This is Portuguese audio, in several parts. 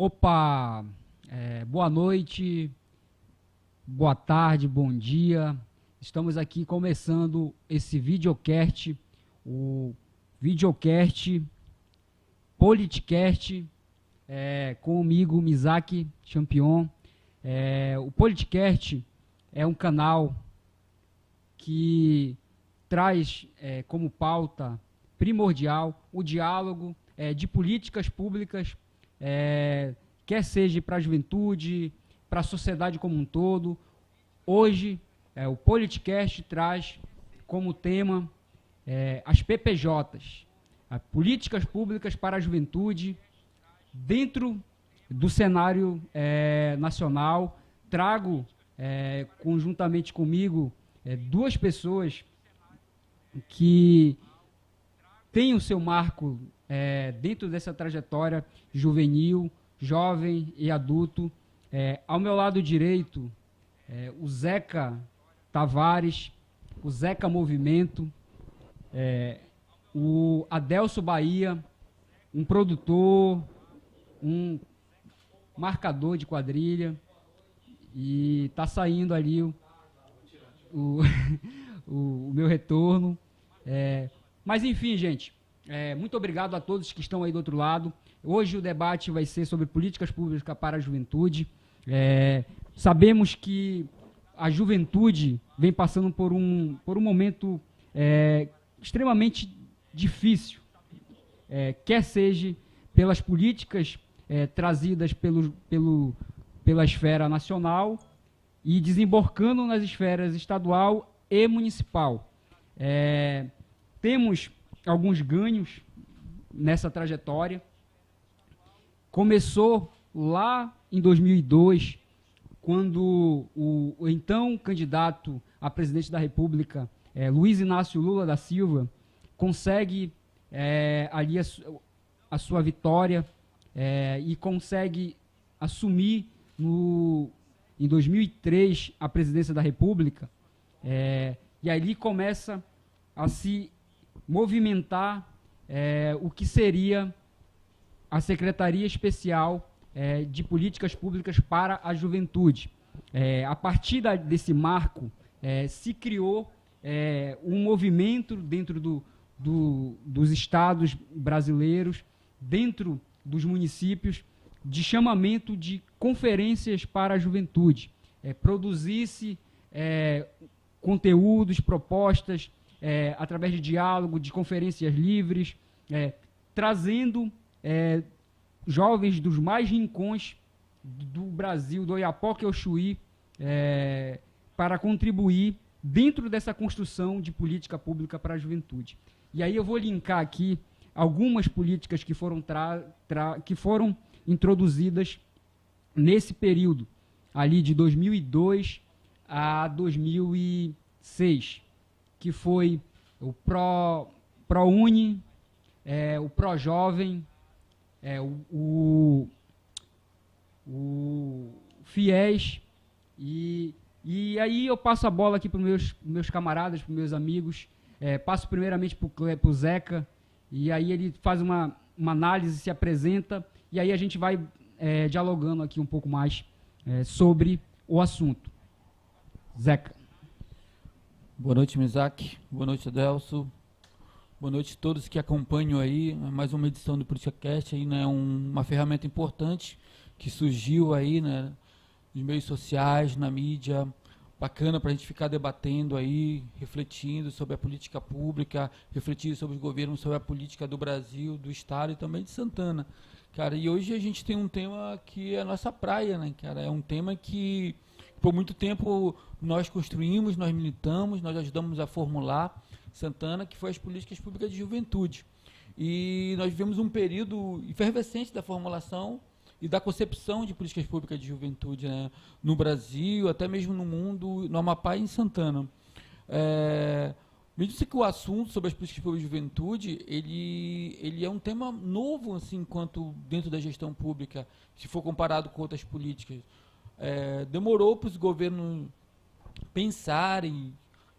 Opa! Boa noite, boa tarde, bom dia. Estamos aqui começando esse videocast, o videocast Politicast, comigo, Mizaki Champion. O Politicast é um canal que traz como pauta primordial o diálogo de políticas públicas, quer seja para a juventude, para a sociedade como um todo. Hoje, o Politicast traz como tema as PPJs, políticas públicas para a juventude, dentro do cenário nacional. Trago, conjuntamente comigo, duas pessoas que têm o seu marco dentro dessa trajetória juvenil, jovem e adulto. Ao meu lado direito, o Zeca Tavares, o Zeca Movimento, o Adelso Bahia, um produtor, um marcador de quadrilha, e está saindo ali o meu retorno. Mas enfim, gente, muito obrigado a todos que estão aí do outro lado. Hoje o debate vai ser sobre políticas públicas para a juventude. Sabemos que a juventude vem passando por um momento extremamente difícil, quer seja pelas políticas trazidas pela esfera nacional e desembarcando nas esferas estadual e municipal. Temos alguns ganhos nessa trajetória. Começou lá em 2002, quando o então candidato a presidente da República, Luiz Inácio Lula da Silva, consegue ali a sua vitória e consegue assumir em 2003 a presidência da República, e ali começa a se movimentar o que seria a Secretaria Especial de Políticas Públicas para a Juventude. A partir desse marco, se criou um movimento dentro dos estados brasileiros, dentro dos municípios, de chamamento de conferências para a juventude. Produzisse conteúdos, propostas, através de diálogo, de conferências livres, trazendo jovens dos mais rincões do Brasil, do Oiapoque ao Chuí, para contribuir dentro dessa construção de política pública para a juventude. E aí eu vou linkar aqui algumas políticas que foram introduzidas nesse período, ali de 2002 a 2006, que foi o ProUni, o ProJovem, o FIES, e aí eu passo a bola aqui para os meus camaradas, para os meus amigos. Passo primeiramente para o Zeca, e aí ele faz uma análise, se apresenta, e aí a gente vai dialogando aqui um pouco mais sobre o assunto. Zeca. Boa noite, Mizaki. Boa noite, Adelso. Boa noite a todos que acompanham aí mais uma edição do PoliticaCast, aí, né, uma ferramenta importante que surgiu aí, né, nos meios sociais, na mídia, bacana para a gente ficar debatendo aí, refletindo sobre a política pública, refletindo sobre os governos, sobre a política do Brasil, do Estado e também de Santana. Cara, e hoje a gente tem um tema que é a nossa praia, né, cara? É um tema que por muito tempo nós construímos, nós militamos, nós ajudamos a formular Santana, que foi as políticas públicas de juventude. E nós vivemos um período efervescente da formulação e da concepção de políticas públicas de juventude, né, no Brasil, até mesmo no mundo, no Amapá e em Santana. Mesmo que o assunto sobre as políticas públicas de juventude, ele é um tema novo, assim, enquanto dentro da gestão pública, se for comparado com outras políticas. Demorou para os governos pensarem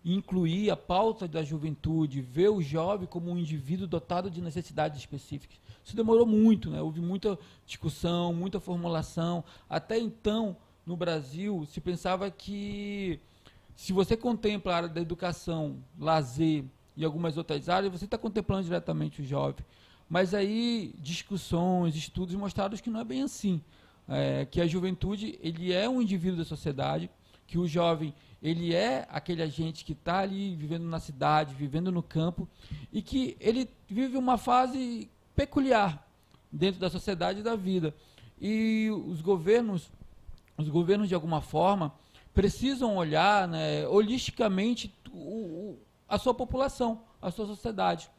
incluir a pauta da juventude, ver o jovem como um indivíduo dotado de necessidades específicas. Isso demorou muito, né? Houve muita discussão, muita formulação. Até então, no Brasil, se pensava que se você contempla a área da educação, lazer e algumas outras áreas, você está contemplando diretamente o jovem. Mas aí, discussões, estudos mostraram que não é bem assim. Que a juventude, ele é um indivíduo da sociedade, que o jovem, ele é aquele agente que está ali vivendo na cidade, vivendo no campo, e que ele vive uma fase peculiar dentro da sociedade e da vida. E os governos de alguma forma, precisam olhar, né, holisticamente a sua população, a sua sociedade.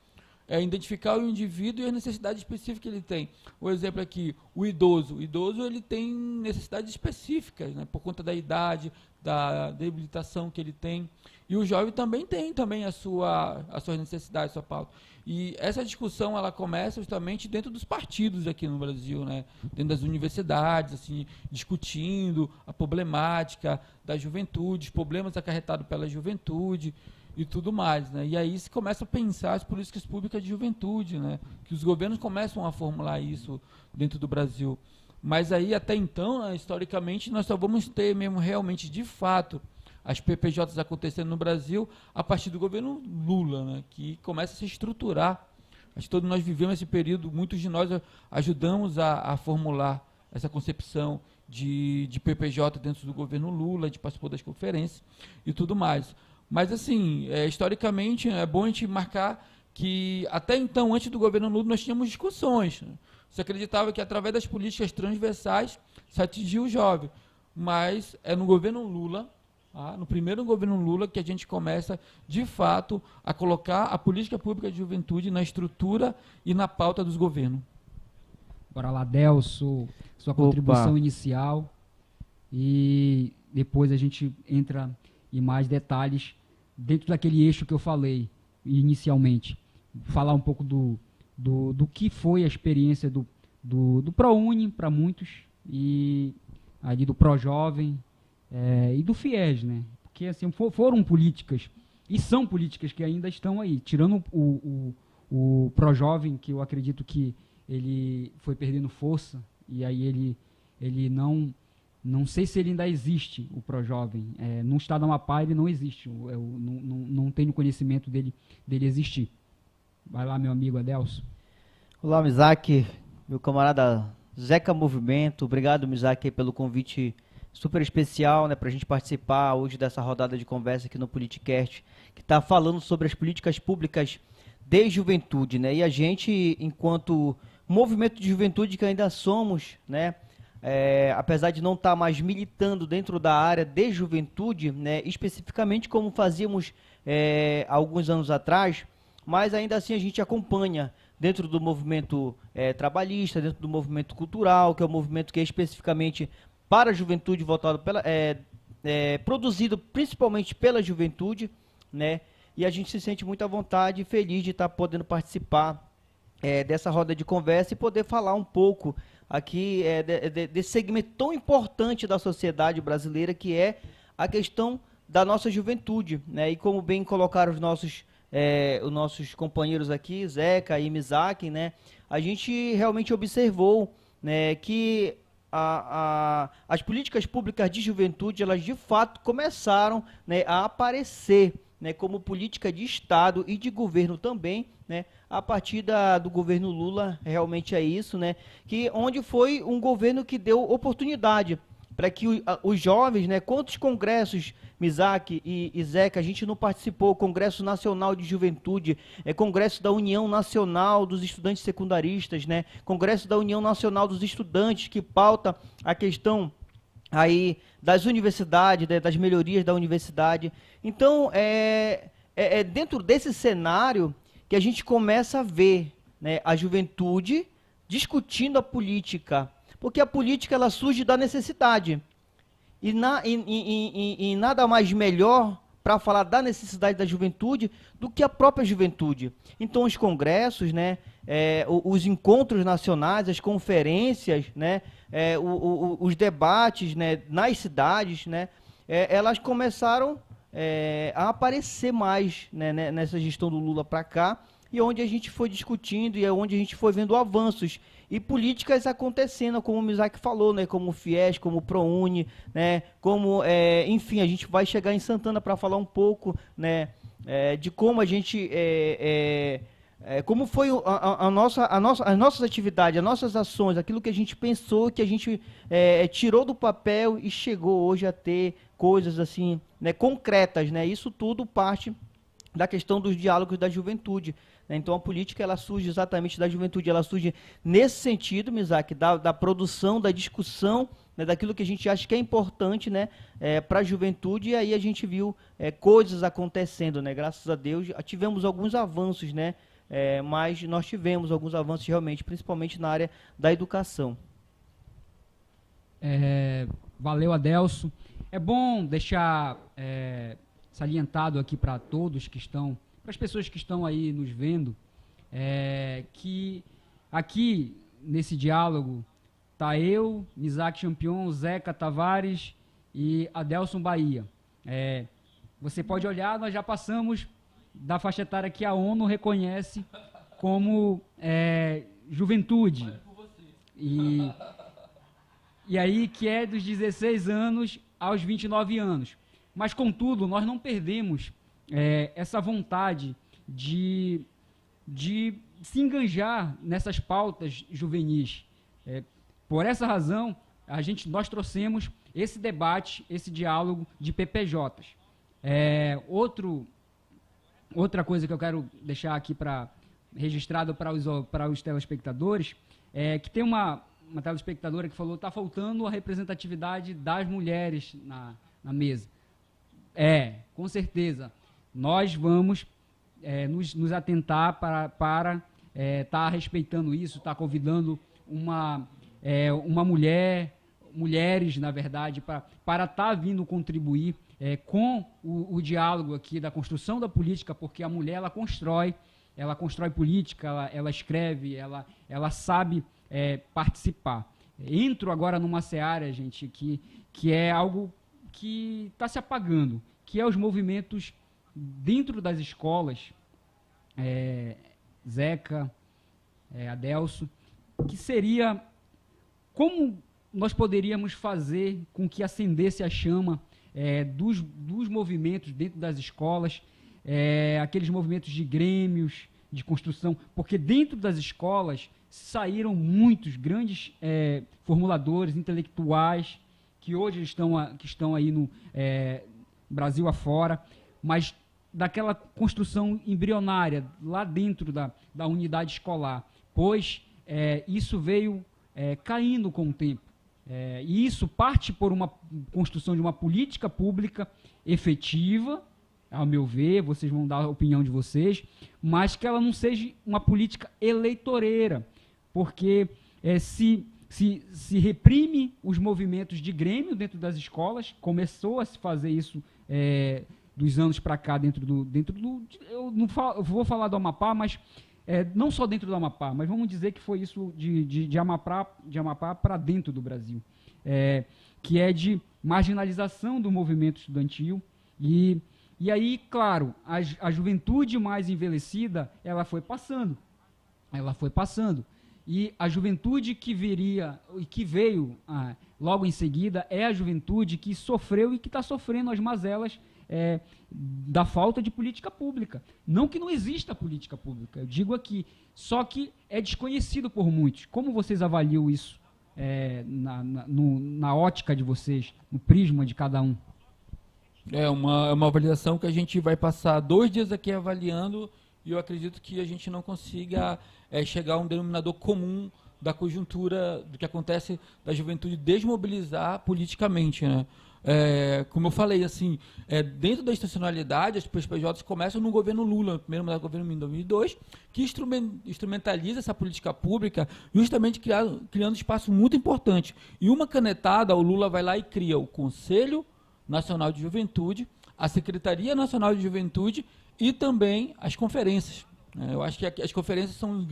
Identificar o indivíduo e as necessidades específicas que ele tem. O exemplo aqui, o idoso. O idoso, ele tem necessidades específicas, né, por conta da idade, da debilitação que ele tem. E o jovem também tem as suas necessidades, a sua pauta. E essa discussão, ela começa justamente dentro dos partidos aqui no Brasil, né, dentro das universidades, assim, discutindo a problemática da juventude, os problemas acarretados pela juventude, e tudo mais, né? E aí se começa a pensar as políticas públicas de juventude, né? Que os governos começam a formular isso dentro do Brasil. Mas aí, até então, né, historicamente, nós só vamos ter mesmo realmente, de fato, as PPJs acontecendo no Brasil a partir do governo Lula, né? Que começa a se estruturar. Acho que todos nós vivemos esse período, muitos de nós ajudamos a formular essa concepção de PPJ dentro do governo Lula, a gente participou das conferências e tudo mais. Mas, assim, historicamente, é bom a gente marcar que, até então, antes do governo Lula, nós tínhamos discussões. Se acreditava que, através das políticas transversais, se atingia o jovem. Mas é no governo Lula, no primeiro governo Lula, que a gente começa, de fato, a colocar a política pública de juventude na estrutura e na pauta dos governos. Bora lá, Delso, sua contribuição inicial. E depois a gente entra em mais detalhes dentro daquele eixo que eu falei inicialmente. Falar um pouco do que foi a experiência do ProUni para muitos, e ali do ProJovem e do FIES, né? Porque assim, foram políticas, e são políticas que ainda estão aí. Tirando o ProJovem, que eu acredito que ele foi perdendo força, e aí ele não sei se ele ainda existe, o ProJovem. No estado do Amapá ele não existe. Eu não tenho conhecimento dele existir. Vai lá, meu amigo Adelso. Olá, Mizaki, meu camarada Zeca Movimento. Obrigado, Mizaki, pelo convite super especial, né, para a gente participar hoje dessa rodada de conversa aqui no Politicast, que está falando sobre as políticas públicas de juventude, né? E a gente, enquanto movimento de juventude que ainda somos, né, apesar de não estar mais militando dentro da área de juventude, né, especificamente como fazíamos alguns anos atrás, mas ainda assim a gente acompanha dentro do movimento trabalhista, dentro do movimento cultural, que é um movimento que é especificamente para a juventude, voltado produzido principalmente pela juventude, né, e a gente se sente muito à vontade e feliz de estar podendo participar dessa roda de conversa e poder falar um pouco aqui desse segmento tão importante da sociedade brasileira, que é a questão da nossa juventude, né? E como bem colocaram os nossos companheiros aqui, Zeca e Mizaki, né? A gente realmente observou, né, que as políticas públicas de juventude, elas de fato começaram, né, a aparecer, né, como política de Estado e de governo também, né, a partir do governo Lula. Realmente é isso, né, onde foi um governo que deu oportunidade para que os jovens, né, quantos congressos, Mizaki e Zeca, a gente não participou, Congresso Nacional de Juventude, Congresso da União Nacional dos Estudantes Secundaristas, né, Congresso da União Nacional dos Estudantes, que pauta a questão aí das universidades, né, das melhorias da universidade. Então, dentro desse cenário que a gente começa a ver, né, a juventude discutindo a política, porque a política ela surge da necessidade, e nada mais melhor para falar da necessidade da juventude do que a própria juventude. Então os congressos, né, os encontros nacionais, as conferências, né, os debates, né, nas cidades, né, elas começaram a aparecer mais, né, nessa gestão do Lula para cá, e onde a gente foi discutindo e é onde a gente foi vendo avanços e políticas acontecendo, como o Mizaki falou, né, como o FIES, como o ProUni, né, como, enfim, a gente vai chegar em Santana para falar um pouco, né, de como a gente, como foi as nossas atividades, as nossas ações, aquilo que a gente pensou, que a gente tirou do papel e chegou hoje a ter coisas assim, né, concretas, né, isso tudo parte da questão dos diálogos da juventude. Então, a política ela surge exatamente da juventude, ela surge nesse sentido, Mizaki, da produção, da discussão, né, daquilo que a gente acha que é importante, né, para a juventude, e aí a gente viu coisas acontecendo, né, graças a Deus. Tivemos alguns avanços, né, mas nós tivemos alguns avanços realmente, principalmente na área da educação. Valeu, Adelso. É bom deixar salientado aqui para todos que estão, para as pessoas que estão aí nos vendo, que aqui nesse diálogo tá eu, Mizaki Champion, Zeca Tavares e Adelson Bahia. Você pode olhar, nós já passamos da faixa etária que a ONU reconhece como juventude. E aí que é dos 16 anos aos 29 anos. Mas, contudo, nós não perdemos essa vontade de se enganjar nessas pautas juvenis. Por essa razão, nós trouxemos esse debate, esse diálogo de PPJs. Outra coisa que eu quero deixar aqui registrado para os telespectadores é que tem uma telespectadora que falou que está faltando a representatividade das mulheres na mesa. Com certeza. Nós vamos nos atentar para estar respeitando isso, estar convidando mulheres, na verdade, para estar vindo contribuir com o diálogo aqui da construção da política, porque a mulher ela constrói política, ela escreve, ela sabe participar. Entro agora numa seara, gente, que é algo que está se apagando, que é os movimentos dentro das escolas, Zeca, Adelso, que seria como nós poderíamos fazer com que acendesse a chama dos movimentos dentro das escolas, aqueles movimentos de grêmios, de construção, porque dentro das escolas saíram muitos grandes formuladores, intelectuais, que hoje estão aí no Brasil afora, mas daquela construção embrionária lá dentro da unidade escolar, pois isso veio caindo com o tempo. E isso parte por uma construção de uma política pública efetiva, ao meu ver, vocês vão dar a opinião de vocês, mas que ela não seja uma política eleitoreira, porque se reprime os movimentos de grêmio dentro das escolas, começou a se fazer isso dos anos para cá dentro do eu vou falar do Amapá, mas não só dentro do Amapá, mas vamos dizer que foi isso de Amapá para dentro do Brasil, que é de marginalização do movimento estudantil e aí, claro, a juventude mais envelhecida, ela foi passando. E a juventude que veio logo em seguida é a juventude que sofreu e que está sofrendo as mazelas da falta de política pública. Não que não exista política pública, eu digo aqui, só que é desconhecido por muitos. Como vocês avaliam isso na ótica de vocês, no prisma de cada um? É uma avaliação que a gente vai passar 2 dias aqui avaliando e eu acredito que a gente não consiga chegar a um denominador comum da conjuntura do que acontece da juventude desmobilizar politicamente, né? Como eu falei, assim, dentro da institucionalidade, as PPJs começam no governo Lula, no primeiro mandato do governo em 2002, que instrumentaliza essa política pública justamente criando espaço muito importante. E uma canetada, o Lula vai lá e cria o Conselho Nacional de Juventude, a Secretaria Nacional de Juventude e também as conferências. Eu acho que as conferências são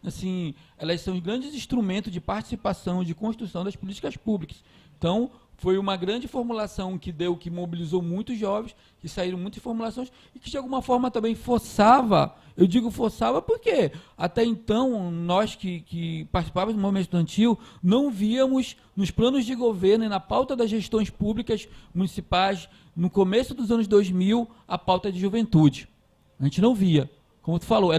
assim, elas são grandes instrumentos de participação, de construção das políticas públicas. Então, foi uma grande formulação que mobilizou muitos jovens, que saíram muitas formulações e que de alguma forma também forçava, eu digo forçava porque até então nós que participávamos do movimento estudantil não víamos nos planos de governo e na pauta das gestões públicas municipais, no começo dos anos 2000, a pauta de juventude. A gente não via. Como tu falou,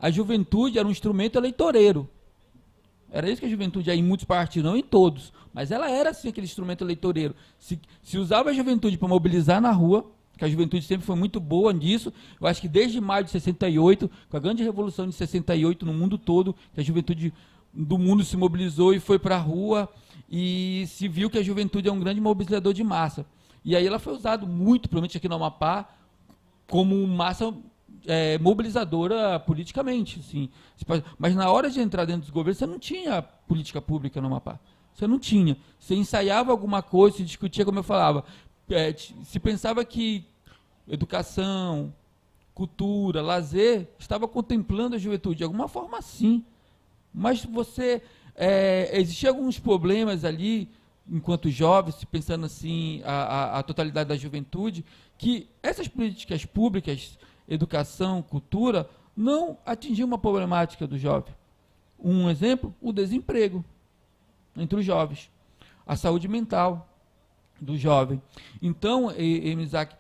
a juventude era um instrumento eleitoreiro. Era isso que a juventude, em muitos partidos, não em todos, mas ela era assim aquele instrumento eleitoreiro. Se usava a juventude para mobilizar na rua, que a juventude sempre foi muito boa nisso, eu acho que desde maio de 68, com a grande revolução de 68 no mundo todo, que a juventude do mundo se mobilizou e foi para a rua, e se viu que a juventude é um grande mobilizador de massa. E aí ela foi usada muito, provavelmente aqui no Amapá, como massa mobilizadora politicamente, assim. Mas na hora de entrar dentro dos governos, você não tinha política pública no Amapá. Você não tinha. Você ensaiava alguma coisa, se discutia, como eu falava. Se pensava que educação, cultura, lazer, estava contemplando a juventude, de alguma forma sim. Mas existiam alguns problemas ali, enquanto jovens, pensando assim, a totalidade da juventude, que essas políticas públicas, educação, cultura, não atingiam uma problemática do jovem. Um exemplo, o desemprego entre os jovens, a saúde mental do jovem. Então, Isaac,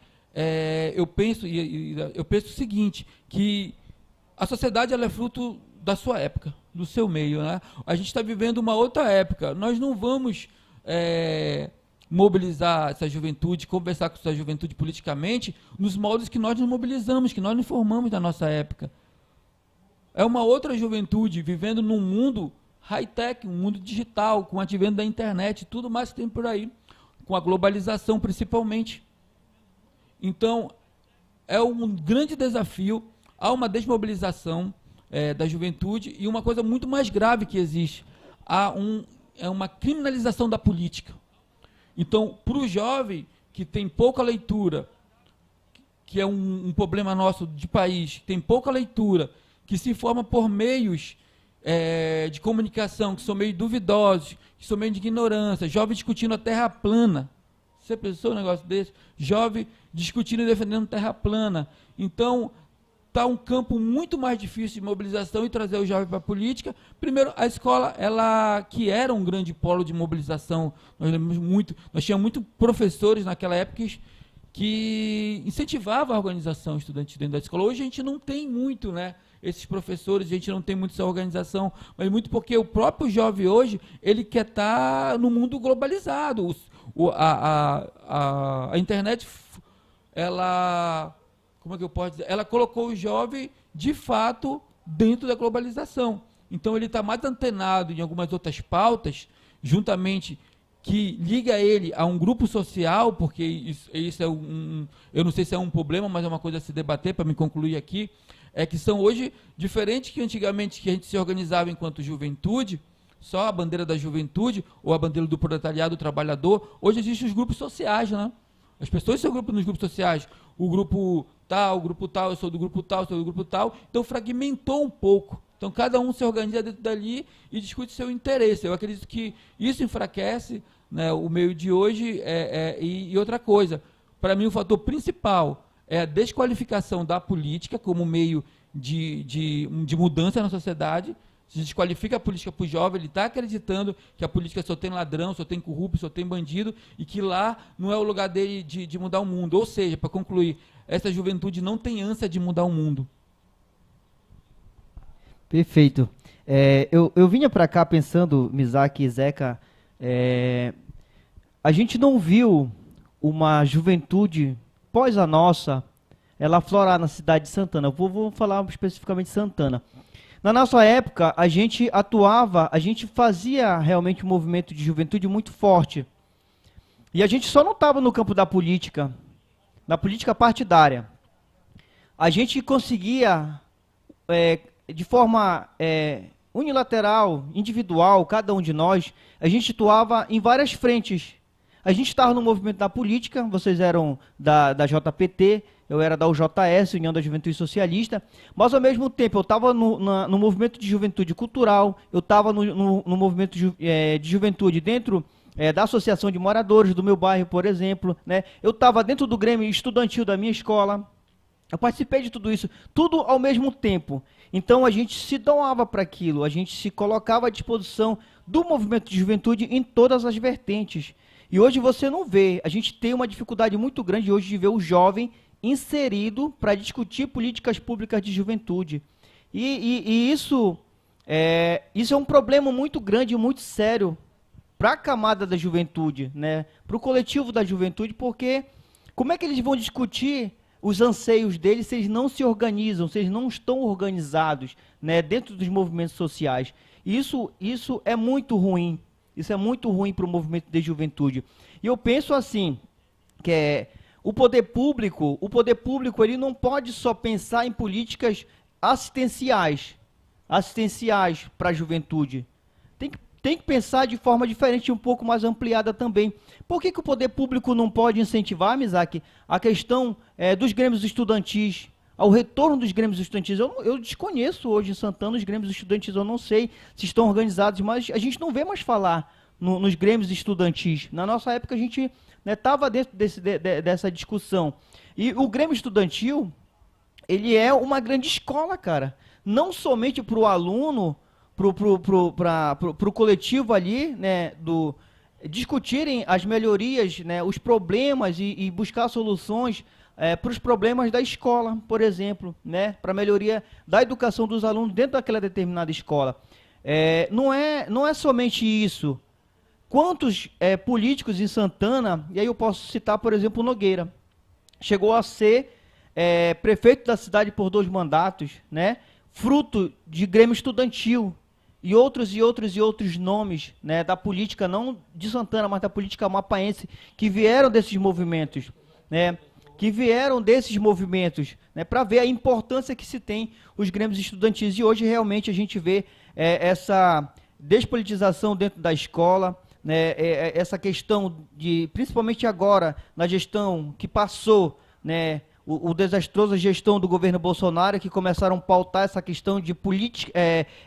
eu penso o seguinte, que a sociedade ela é fruto da sua época, do seu meio, né? A gente está vivendo uma outra época. Nós não vamos mobilizar essa juventude, conversar com essa juventude politicamente nos moldes que nós nos mobilizamos, que nós nos formamos na nossa época. É uma outra juventude vivendo num mundo high-tech, um mundo digital, com o advento da internet, tudo mais que tem por aí, com a globalização principalmente. Então, é um grande desafio, há uma desmobilização da juventude e uma coisa muito mais grave que existe, é uma criminalização da política. Então, para o jovem que tem pouca leitura, que é um problema nosso de país, tem pouca leitura, que se forma por meios de comunicação, que são meio duvidosos, que são meio de ignorância, jovem discutindo a terra plana. Você pensou um negócio desse? Jovem discutindo e defendendo terra plana. Então, está um campo muito mais difícil de mobilização e trazer o jovem para a política. Primeiro, a escola, ela que era um grande polo de mobilização, nós tínhamos muitos professores naquela época que incentivavam a organização estudantil dentro da escola. Hoje a gente não tem muito, né? Esses professores, a gente não tem muito essa organização, mas muito porque o próprio jovem hoje, ele quer estar no mundo globalizado. A internet, ela... Como é que eu posso dizer? Ela colocou o jovem, de fato, dentro da globalização. Então, ele está mais antenado em algumas outras pautas, juntamente, que liga ele a um grupo social, porque isso é eu não sei se é um problema, mas é uma coisa a se debater, para me concluir aqui, que são hoje diferentes que antigamente, que a gente se organizava enquanto juventude, só a bandeira da juventude, ou a bandeira do proletariado, do trabalhador. Hoje existem os grupos sociais, né? As pessoas são nos grupos sociais. O grupo tal, eu sou do grupo tal, eu sou do grupo tal. Então fragmentou um pouco. Então cada um se organiza dentro dali e discute seu interesse. Eu acredito que isso enfraquece, né, o meio de hoje. E outra coisa, para mim o fator principal é a desqualificação da política como meio de mudança na sociedade. Se desqualifica a política para o jovem, ele está acreditando que a política só tem ladrão, só tem corrupto, só tem bandido, e que lá não é o lugar dele de mudar o mundo. Ou seja, para concluir, essa juventude não tem ânsia de mudar o mundo. Perfeito. Eu vinha para cá pensando, Mizaki e Zeca, a gente não viu uma juventude pós a nossa, ela aflorar na cidade de Santana. Vou falar especificamente de Santana. Na nossa época, a gente atuava, a gente fazia realmente um movimento de juventude muito forte. E a gente só não estava no campo da política, na política partidária. A gente conseguia, de forma unilateral, individual, cada um de nós, a gente atuava em várias frentes. A gente estava no movimento da política, vocês eram da JPT, eu era da UJS, União da Juventude Socialista, mas ao mesmo tempo eu estava no movimento de juventude cultural, eu estava no movimento de juventude dentro da Associação de Moradores do meu bairro, por exemplo, né? Eu estava dentro do Grêmio Estudantil da minha escola, eu participei de tudo isso, tudo ao mesmo tempo. Então a gente se doava para aquilo, a gente se colocava à disposição do movimento de juventude em todas as vertentes. E hoje você não vê, a gente tem uma dificuldade muito grande hoje de ver o jovem inserido para discutir políticas públicas de juventude. E isso é um problema muito grande e muito sério para a camada da juventude, né? Para o coletivo da juventude, porque como é que eles vão discutir os anseios deles se eles não se organizam, se eles não estão organizados, né, dentro dos movimentos sociais? Isso é muito ruim. Isso é muito ruim para o movimento de juventude. E eu penso assim, que o poder público ele não pode só pensar em políticas assistenciais para a juventude. Tem que pensar de forma diferente, um pouco mais ampliada também. Por que o poder público não pode incentivar, Mizaki, a questão dos grêmios estudantis, ao retorno dos grêmios estudantis? Eu desconheço hoje em Santana os grêmios estudantis, eu não sei se estão organizados, mas a gente não vê mais falar nos grêmios estudantis. Na nossa época a gente estava dentro dessa discussão. E o Grêmio Estudantil, ele é uma grande escola, cara. Não somente para o aluno, para o coletivo ali, né, discutirem as melhorias, né, os problemas e buscar soluções para os problemas da escola, por exemplo, né, para a melhoria da educação dos alunos dentro daquela determinada escola. Não é somente isso. Quantos políticos em Santana, e aí eu posso citar, por exemplo, o Nogueira, chegou a ser prefeito da cidade por 2 mandatos, né, fruto de Grêmio Estudantil, e outros nomes, né, da política, não de Santana, mas da política amapaense, que vieram desses movimentos, né, para ver a importância que se tem os grêmios estudantis. E hoje realmente a gente vê essa despolitização dentro da escola, né, essa questão de, principalmente agora, na gestão que passou, né, o desastrosa gestão do governo Bolsonaro, que começaram a pautar essa questão de política,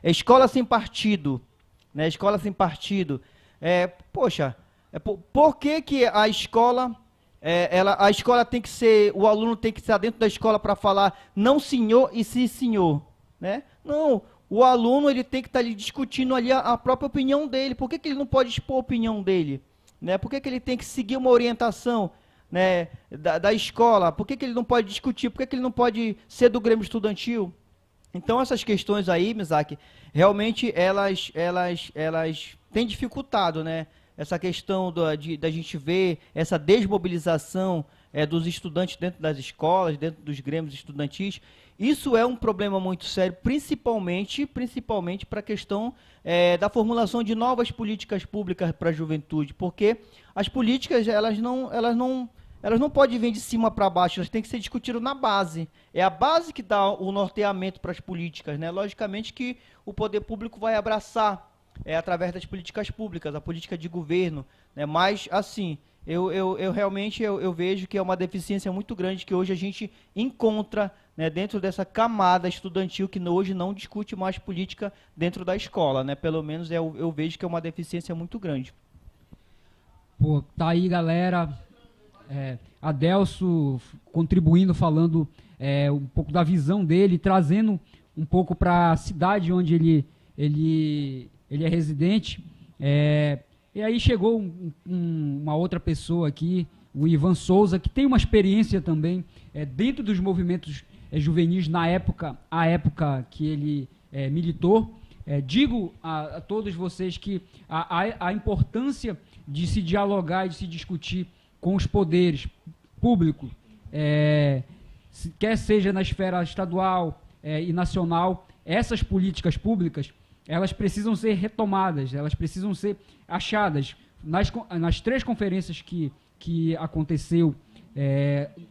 escola sem partido, né, escola sem partido. Poxa, por que a escola, a escola tem que ser, o aluno tem que estar dentro da escola para falar não senhor e sim senhor, né? Não, o aluno ele tem que estar ali discutindo ali a própria opinião dele. Por que ele não pode expor a opinião dele, né? Por que ele tem que seguir uma orientação, né, da escola? Por que ele não pode discutir? Por que ele não pode ser do Grêmio Estudantil? Então essas questões aí, Mizaki, realmente elas têm dificultado, né? Essa questão da gente ver essa desmobilização dos estudantes dentro das escolas, dentro dos grêmios estudantis. Isso é um problema muito sério, principalmente para a questão da formulação de novas políticas públicas para a juventude, porque as políticas elas não podem vir de cima para baixo, elas têm que ser discutidas na base. É a base que dá o norteamento para as políticas, né? Logicamente que o poder público vai abraçar através das políticas públicas, a política de governo, né? Mas, assim, eu realmente vejo que é uma deficiência muito grande que hoje a gente encontra, né, dentro dessa camada estudantil que hoje não discute mais política dentro da escola, né? Pelo menos eu vejo que é uma deficiência muito grande. Pô, tá aí, galera. Adelso contribuindo, falando um pouco da visão dele, trazendo um pouco para a cidade onde ele é residente. E aí chegou uma outra pessoa aqui, o Ivan Souza, que tem uma experiência também dentro dos movimentos juvenis a época que ele militou. Digo a todos vocês que a importância de se dialogar e de se discutir com os poderes públicos, quer seja na esfera estadual e nacional, essas políticas públicas, elas precisam ser retomadas, elas precisam ser achadas. Nas 3 conferências que aconteceu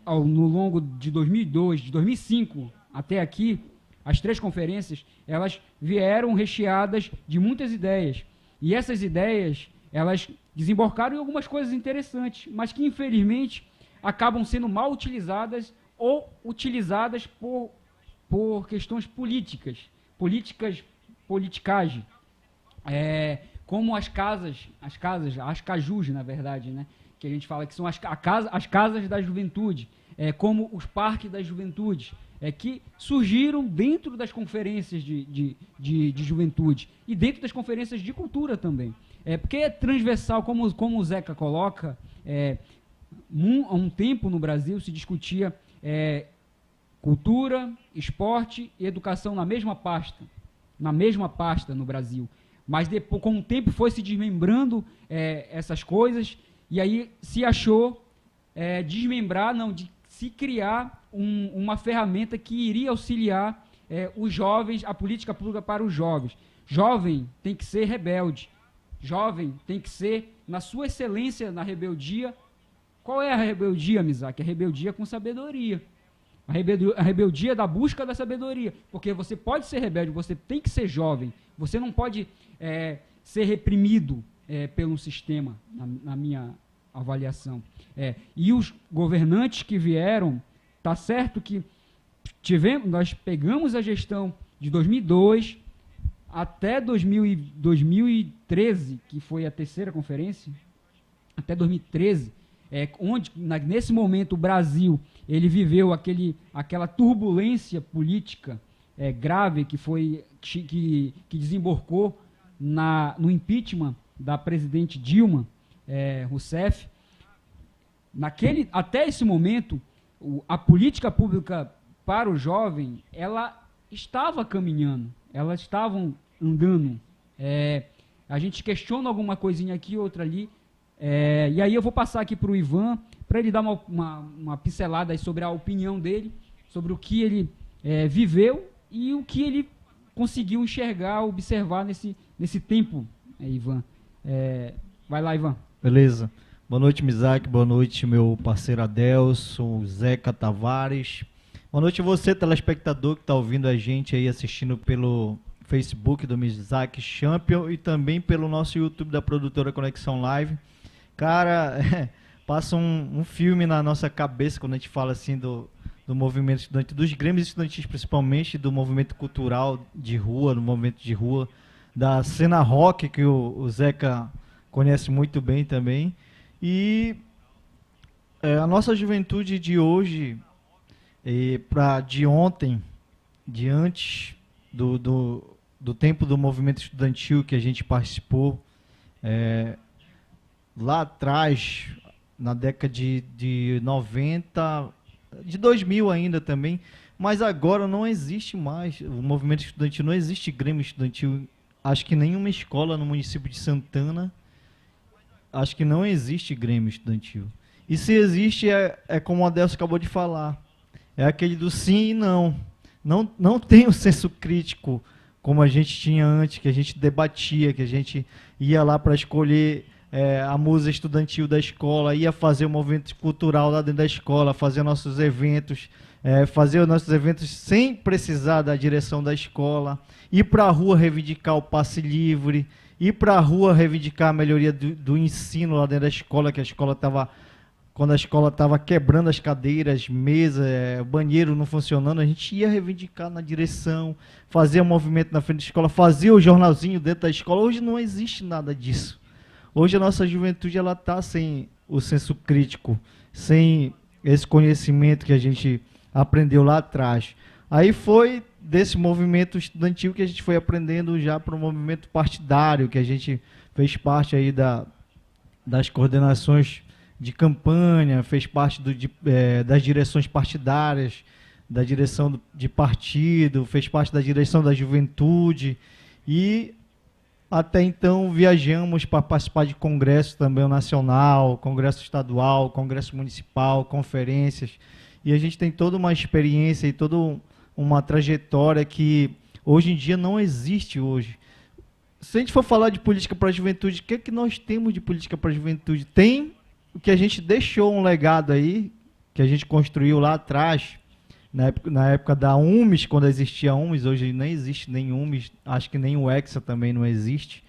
no longo de 2002, de 2005 até aqui, as 3 conferências, elas vieram recheadas de muitas ideias. E essas ideias, elas desembocaram em algumas coisas interessantes, mas que, infelizmente, acabam sendo mal utilizadas ou utilizadas por questões politicagem, como as cajus, na verdade, né? Que a gente fala que são as casas da juventude, como os parques das juventudes, que surgiram dentro das conferências de juventude e dentro das conferências de cultura também. Porque é transversal, como o Zeca coloca, há um tempo no Brasil se discutia cultura, esporte e educação na mesma pasta no Brasil. Mas depois, com o tempo foi se desmembrando essas coisas, e aí se achou de se criar uma ferramenta que iria auxiliar os jovens, a política pública para os jovens. Jovem tem que ser rebelde. Jovem tem que ser, na sua excelência, na rebeldia. Qual é a rebeldia, Mizaki? A rebeldia com sabedoria. A rebeldia da busca da sabedoria. Porque você pode ser rebelde, você tem que ser jovem. Você não pode ser reprimido pelo sistema, na minha avaliação. E os governantes que vieram, tá certo que nós pegamos a gestão de 2002 até 2013, que foi a terceira conferência, até 2013, onde nesse momento o Brasil ele viveu aquela turbulência política grave que desembarcou no impeachment da presidente Dilma Rousseff. Até esse momento, a política pública para o jovem, ela estava caminhando, elas estavam andando. A gente questiona alguma coisinha aqui, outra ali, e aí eu vou passar aqui para o Ivan, para ele dar uma pincelada aí sobre a opinião dele, sobre o que ele viveu e o que ele conseguiu enxergar, observar nesse tempo, Ivan. Vai lá, Ivan. Beleza. Boa noite, Mizaki. Boa noite, meu parceiro Adelson, Zeca Tavares. Boa noite a você, telespectador, que está ouvindo a gente aí, assistindo pelo Facebook do Mizaki Champion e também pelo nosso YouTube da produtora Conexão Live. Cara, passa um filme na nossa cabeça quando a gente fala assim do movimento estudantil, dos grêmios estudantis principalmente, do movimento cultural de rua, do movimento de rua, da cena rock, que o Zeca conhece muito bem também. E a nossa juventude de hoje, de ontem, de antes do tempo do movimento estudantil que a gente participou, lá atrás, na década de 90, de 2000 ainda também, mas agora não existe mais o movimento estudantil, não existe grêmio estudantil. Acho que nenhuma escola no município de Santana, acho que não existe grêmio estudantil. E se existe, como o Adelson acabou de falar, é aquele do sim e não. Não tem o senso crítico como a gente tinha antes, que a gente debatia, que a gente ia lá para escolher a música estudantil da escola, ia fazer o movimento cultural lá dentro da escola, fazer nossos eventos sem precisar da direção da escola, ir para a rua reivindicar o passe livre, ir para a rua reivindicar a melhoria do ensino lá dentro da escola, que quando a escola estava quebrando as cadeiras, mesa, banheiro não funcionando, a gente ia reivindicar na direção, fazer um movimento na frente da escola, fazer o jornalzinho dentro da escola. Hoje não existe nada disso. Hoje a nossa juventude está sem o senso crítico, sem esse conhecimento que a gente aprendeu lá atrás. Aí foi desse movimento estudantil que a gente foi aprendendo já para o movimento partidário, que a gente fez parte aí das coordenações de campanha, fez parte das direções partidárias, da direção de partido, fez parte da direção da juventude e até então viajamos para participar de congresso também nacional, congresso estadual, congresso municipal, conferências, e a gente tem toda uma experiência e toda uma trajetória que hoje em dia não existe hoje. Se a gente for falar de política para a juventude, o que é que nós temos de política para a juventude? Tem o que a gente deixou um legado aí, que a gente construiu lá atrás, na época da UMES, quando existia a UMES, hoje nem existe nem UMES, acho que nem o Hexa também não existe,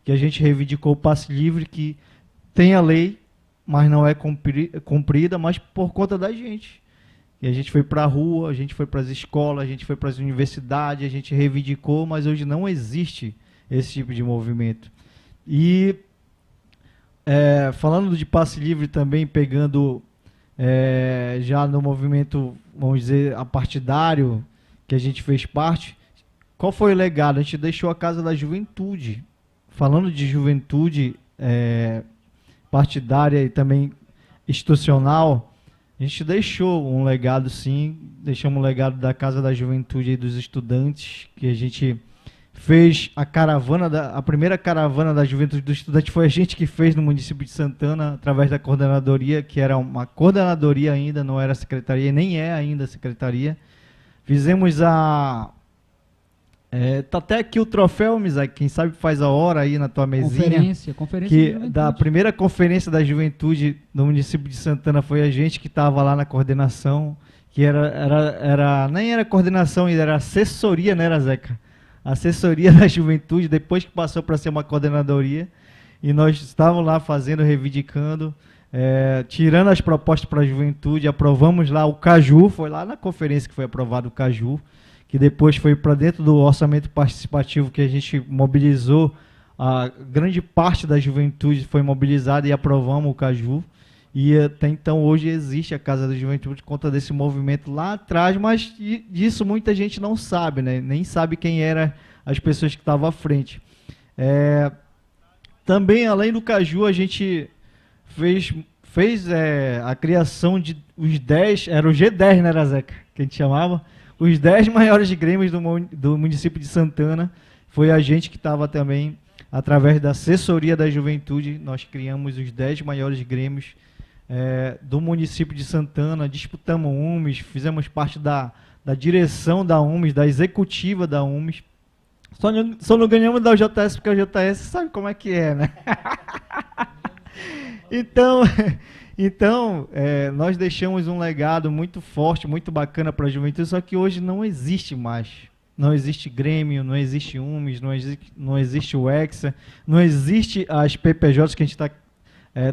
que a gente reivindicou o passe livre, que tem a lei, mas não é cumprida, mas por conta da gente. E a gente foi para a rua, a gente foi para as escolas, a gente foi para as universidades, a gente reivindicou, mas hoje não existe esse tipo de movimento. E falando de passe livre também, pegando já no movimento, vamos dizer, apartidário, que a gente fez parte, qual foi o legado? A gente deixou a Casa da Juventude. Falando de juventude partidária e também institucional, a gente deixou um legado, sim. Deixamos um legado da Casa da Juventude e dos estudantes, que a gente fez a primeira caravana da Juventude do Estudante, foi a gente que fez no município de Santana, através da coordenadoria, que era uma coordenadoria ainda, não era secretaria, nem é ainda secretaria. Fizemos tá até aqui o troféu, Mizaki, quem sabe faz a hora aí na tua mesinha. Conferência Da primeira conferência da juventude no município de Santana foi a gente que estava lá na coordenação, que nem era coordenação, era assessoria, né, Zeca? Assessoria da juventude, depois que passou para ser uma coordenadoria, e nós estávamos lá fazendo, reivindicando, tirando as propostas para a juventude, aprovamos lá o Caju, foi lá na conferência que foi aprovado o Caju, que depois foi para dentro do orçamento participativo, que a gente mobilizou, a grande parte da juventude foi mobilizada e aprovamos o Caju. E até então hoje existe a Casa da Juventude por conta desse movimento lá atrás, mas disso muita gente não sabe, né? Nem sabe quem eram as pessoas que estavam à frente. Também, além do Caju, a gente fez a criação de os 10, era o G10, né, Zeca, que a gente chamava, os 10 maiores grêmios do município de Santana. Foi a gente que estava também, através da assessoria da juventude, nós criamos os 10 maiores grêmios do município de Santana, disputamos UMES, fizemos parte da direção da UMES, da executiva da UMES. Só não ganhamos da UJS, porque a UJS sabe como é que é, né? Então, nós deixamos um legado muito forte, muito bacana para a juventude, só que hoje não existe mais. Não existe Grêmio, não existe UMES, não existe o Hexa, não existe as PPJs que a gente está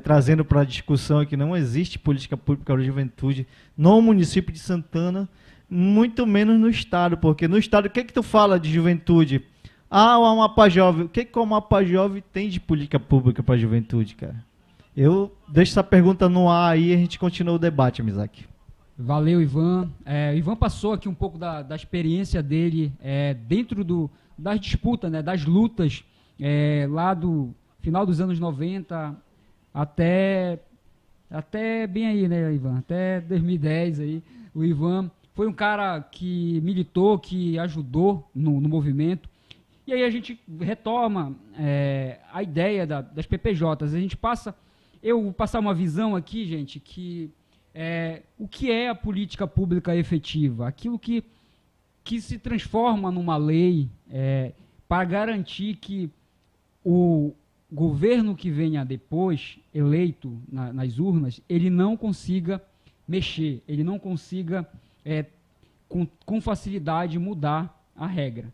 trazendo para a discussão aqui. Não existe política pública para a juventude no município de Santana, muito menos no estado, porque no estado, o que tu fala de juventude? O Amapá Jovem. O que o Amapá Jovem tem de política pública para a juventude, cara? Eu deixo essa pergunta no ar aí e a gente continua o debate, Mizaki. Valeu, Ivan. O Ivan passou aqui um pouco da experiência dele dentro das disputas, né, das lutas, lá do final dos anos 90 até bem aí, né, Ivan? Até 2010 aí. O Ivan foi um cara que militou, que ajudou no movimento. E aí a gente retoma a ideia das PPJs. Eu vou passar uma visão aqui, gente, que o que é a política pública efetiva? Aquilo que se transforma numa lei para garantir que o governo que venha depois, eleito nas urnas, ele não consiga mexer, ele não consiga com facilidade mudar a regra.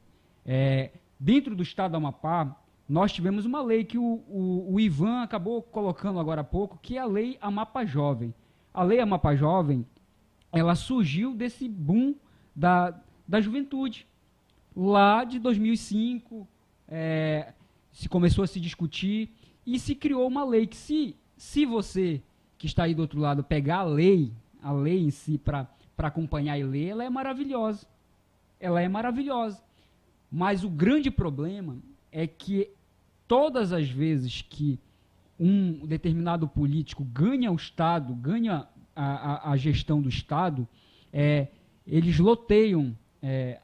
Dentro do estado do Amapá, nós tivemos uma lei que o Ivan acabou colocando agora há pouco, que é a Lei Amapá Jovem. A Lei Amapá Jovem, ela surgiu desse boom da juventude. Lá de 2005, se começou a se discutir e se criou uma lei que, se você que está aí do outro lado pegar a lei em si para acompanhar e ler, ela é maravilhosa. Ela é maravilhosa. Mas o grande problema é que todas as vezes que um determinado político ganha o Estado, ganha a gestão do Estado, eles loteiam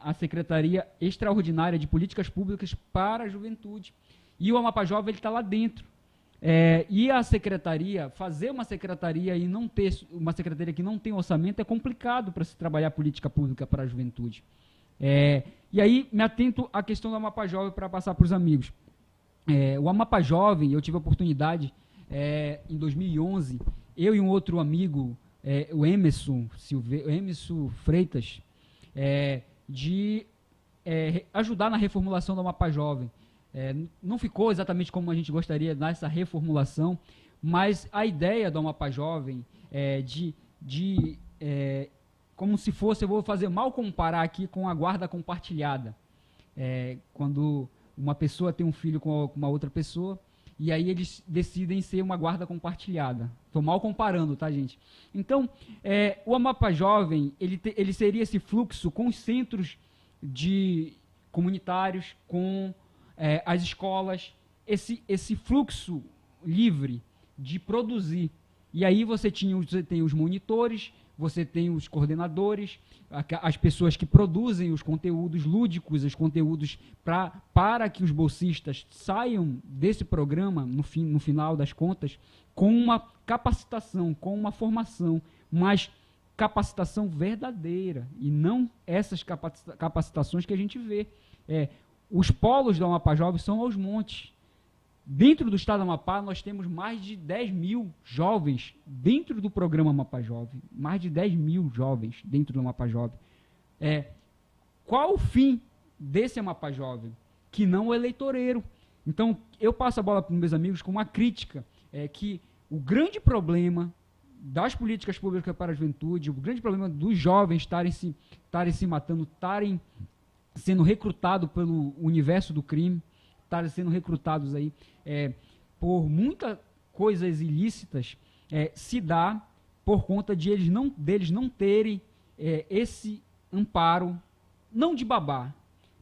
a Secretaria Extraordinária de Políticas Públicas para a Juventude. E o Amapá Jovem está lá dentro. E a secretaria, fazer uma secretaria e não ter uma secretaria que não tem orçamento é complicado para se trabalhar política pública para a juventude. E aí me atento à questão do Amapá Jovem para passar para os amigos. O Amapá Jovem, eu tive a oportunidade, em 2011, eu e um outro amigo, o Emerson Freitas, de ajudar na reformulação do Amapá Jovem. Não ficou exatamente como a gente gostaria nessa reformulação, mas a ideia do Amapá Jovem de como se fosse, eu vou fazer mal comparar aqui com a guarda compartilhada. Quando uma pessoa tem um filho com uma outra pessoa, e aí eles decidem ser uma guarda compartilhada. Estou mal comparando, tá, gente? Então, o Amapá Jovem, ele seria esse fluxo com os centros comunitários, com as escolas, esse fluxo livre de produzir. E aí você tem os monitores, você tem os coordenadores, as pessoas que produzem os conteúdos lúdicos, os conteúdos para que os bolsistas saiam desse programa, no final das contas, com uma capacitação, com uma formação, mas capacitação verdadeira, e não essas capacitações que a gente vê. Os polos do Amapá Jovem são aos montes. Dentro do estado do Amapá, nós temos mais de 10 mil jovens dentro do programa Amapá Jovem. Mais de 10 mil jovens dentro do Amapá Jovem. Qual o fim desse Amapá Jovem? Que não o eleitoreiro. Então, eu passo a bola para os meus amigos com uma crítica, que o grande problema das políticas públicas para a juventude, o grande problema dos jovens estarem se matando, estarem sendo recrutados pelo universo do crime, estarem sendo recrutados aí por muitas coisas ilícitas, se dá por conta deles não terem esse amparo, não de babá,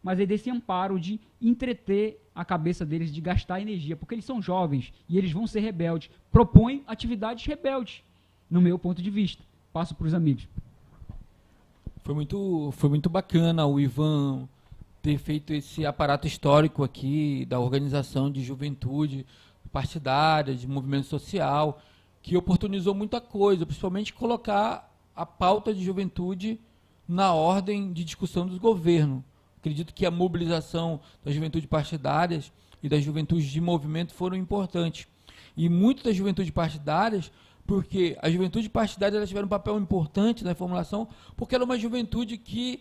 mas desse amparo de entreter a cabeça deles, de gastar energia, porque eles são jovens e eles vão ser rebeldes, propõem atividades rebeldes, no meu ponto de vista. Passo para os amigos. Foi muito bacana o Ivan ter feito esse aparato histórico aqui da organização de juventude partidária, de movimento social, que oportunizou muita coisa, principalmente colocar a pauta de juventude na ordem de discussão dos governos. Acredito que a mobilização das juventudes partidárias e das juventudes de movimento foram importantes. E muito das juventudes partidárias, porque as juventudes partidárias elas tiveram um papel importante na formulação, porque era uma juventude que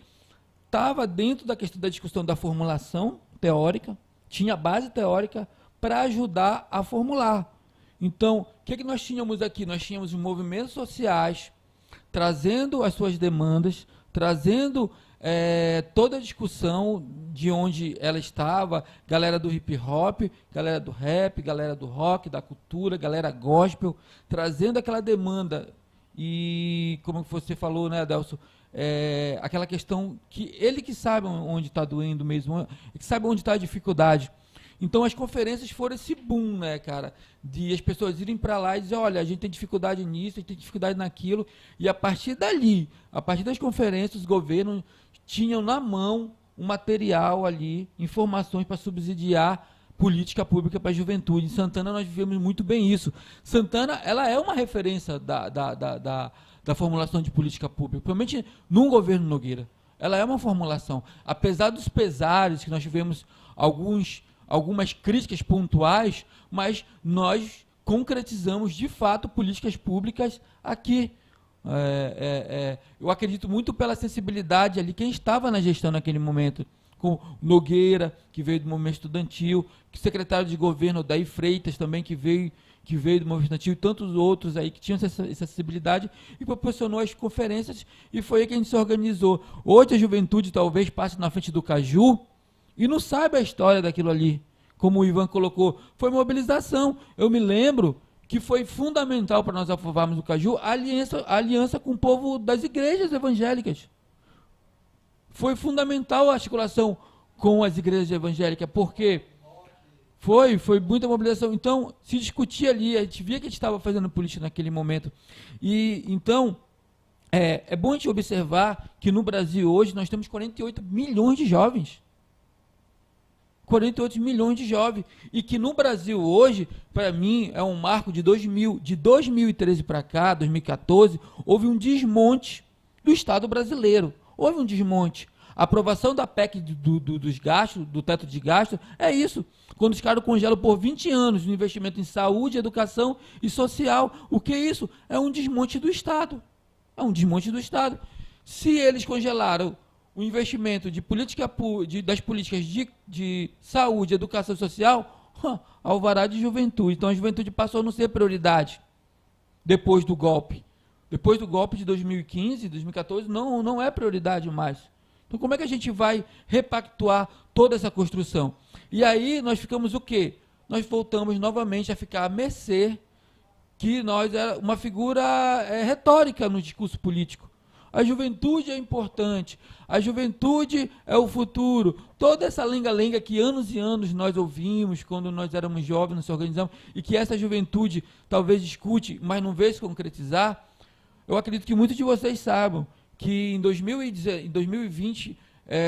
estava dentro da questão da discussão da formulação teórica, tinha base teórica para ajudar a formular. Então, o que nós tínhamos aqui? Nós tínhamos os movimentos sociais trazendo as suas demandas, trazendo toda a discussão de onde ela estava, galera do hip hop, galera do rap, galera do rock, da cultura, galera gospel, trazendo aquela demanda. E, como você falou, né, Adelso, aquela questão que ele que sabe onde está doendo mesmo, que sabe onde está a dificuldade. Então as conferências foram esse boom, né, cara, de as pessoas irem para lá e dizer, olha, a gente tem dificuldade nisso, a gente tem dificuldade naquilo, e a partir dali, a partir das conferências, os governos tinham na mão um material ali, informações para subsidiar política pública para a juventude. Em Santana nós vivemos muito bem isso. Santana, ela é uma referência da formulação de política pública, principalmente num governo Nogueira. Ela é uma formulação. Apesar dos pesares, que nós tivemos algumas críticas pontuais, mas nós concretizamos, de fato, políticas públicas aqui. Eu acredito muito pela sensibilidade ali, quem estava na gestão naquele momento, com Nogueira, que veio do movimento estudantil, que o secretário de governo, Daí Freitas, também, que veio do movimento estudantil, e tantos outros aí que tinham essa sensibilidade e proporcionou as conferências, e foi aí que a gente se organizou. Hoje a juventude talvez passe na frente do Caju e não saiba a história daquilo ali. Como o Ivan colocou, foi mobilização. Eu me lembro que foi fundamental para nós aprovarmos o Caju a aliança com o povo das igrejas evangélicas. Foi fundamental a articulação com as igrejas evangélicas, porque foi muita mobilização. Então, se discutia ali, a gente via que a gente estava fazendo política naquele momento. E, então, é bom a gente observar que no Brasil hoje nós temos 48 milhões de jovens. 48 milhões de jovens. E que no Brasil hoje, para mim, é um marco de 2013 para cá, 2014, houve um desmonte do Estado brasileiro. Houve um desmonte. A aprovação da PEC dos gastos, do teto de gasto, é isso. Quando os caras congelam por 20 anos o investimento em saúde, educação e social. O que é isso? É um desmonte do Estado. É um desmonte do Estado. Se eles congelaram o investimento de das políticas de saúde, educação social, alvará de juventude. Então a juventude passou a não ser prioridade depois do golpe. depois do golpe de 2015, 2014, não é prioridade mais. Então, como é que a gente vai repactuar toda essa construção? E aí nós ficamos o quê? Nós voltamos novamente a ficar à mercê que nós era uma figura retórica no discurso político. A juventude é importante, a juventude é o futuro. Toda essa lenga-lenga que anos e anos nós ouvimos quando nós éramos jovens, nos organizamos, e que essa juventude talvez discute, mas não vê se concretizar. Eu acredito que muitos de vocês saibam que em 2020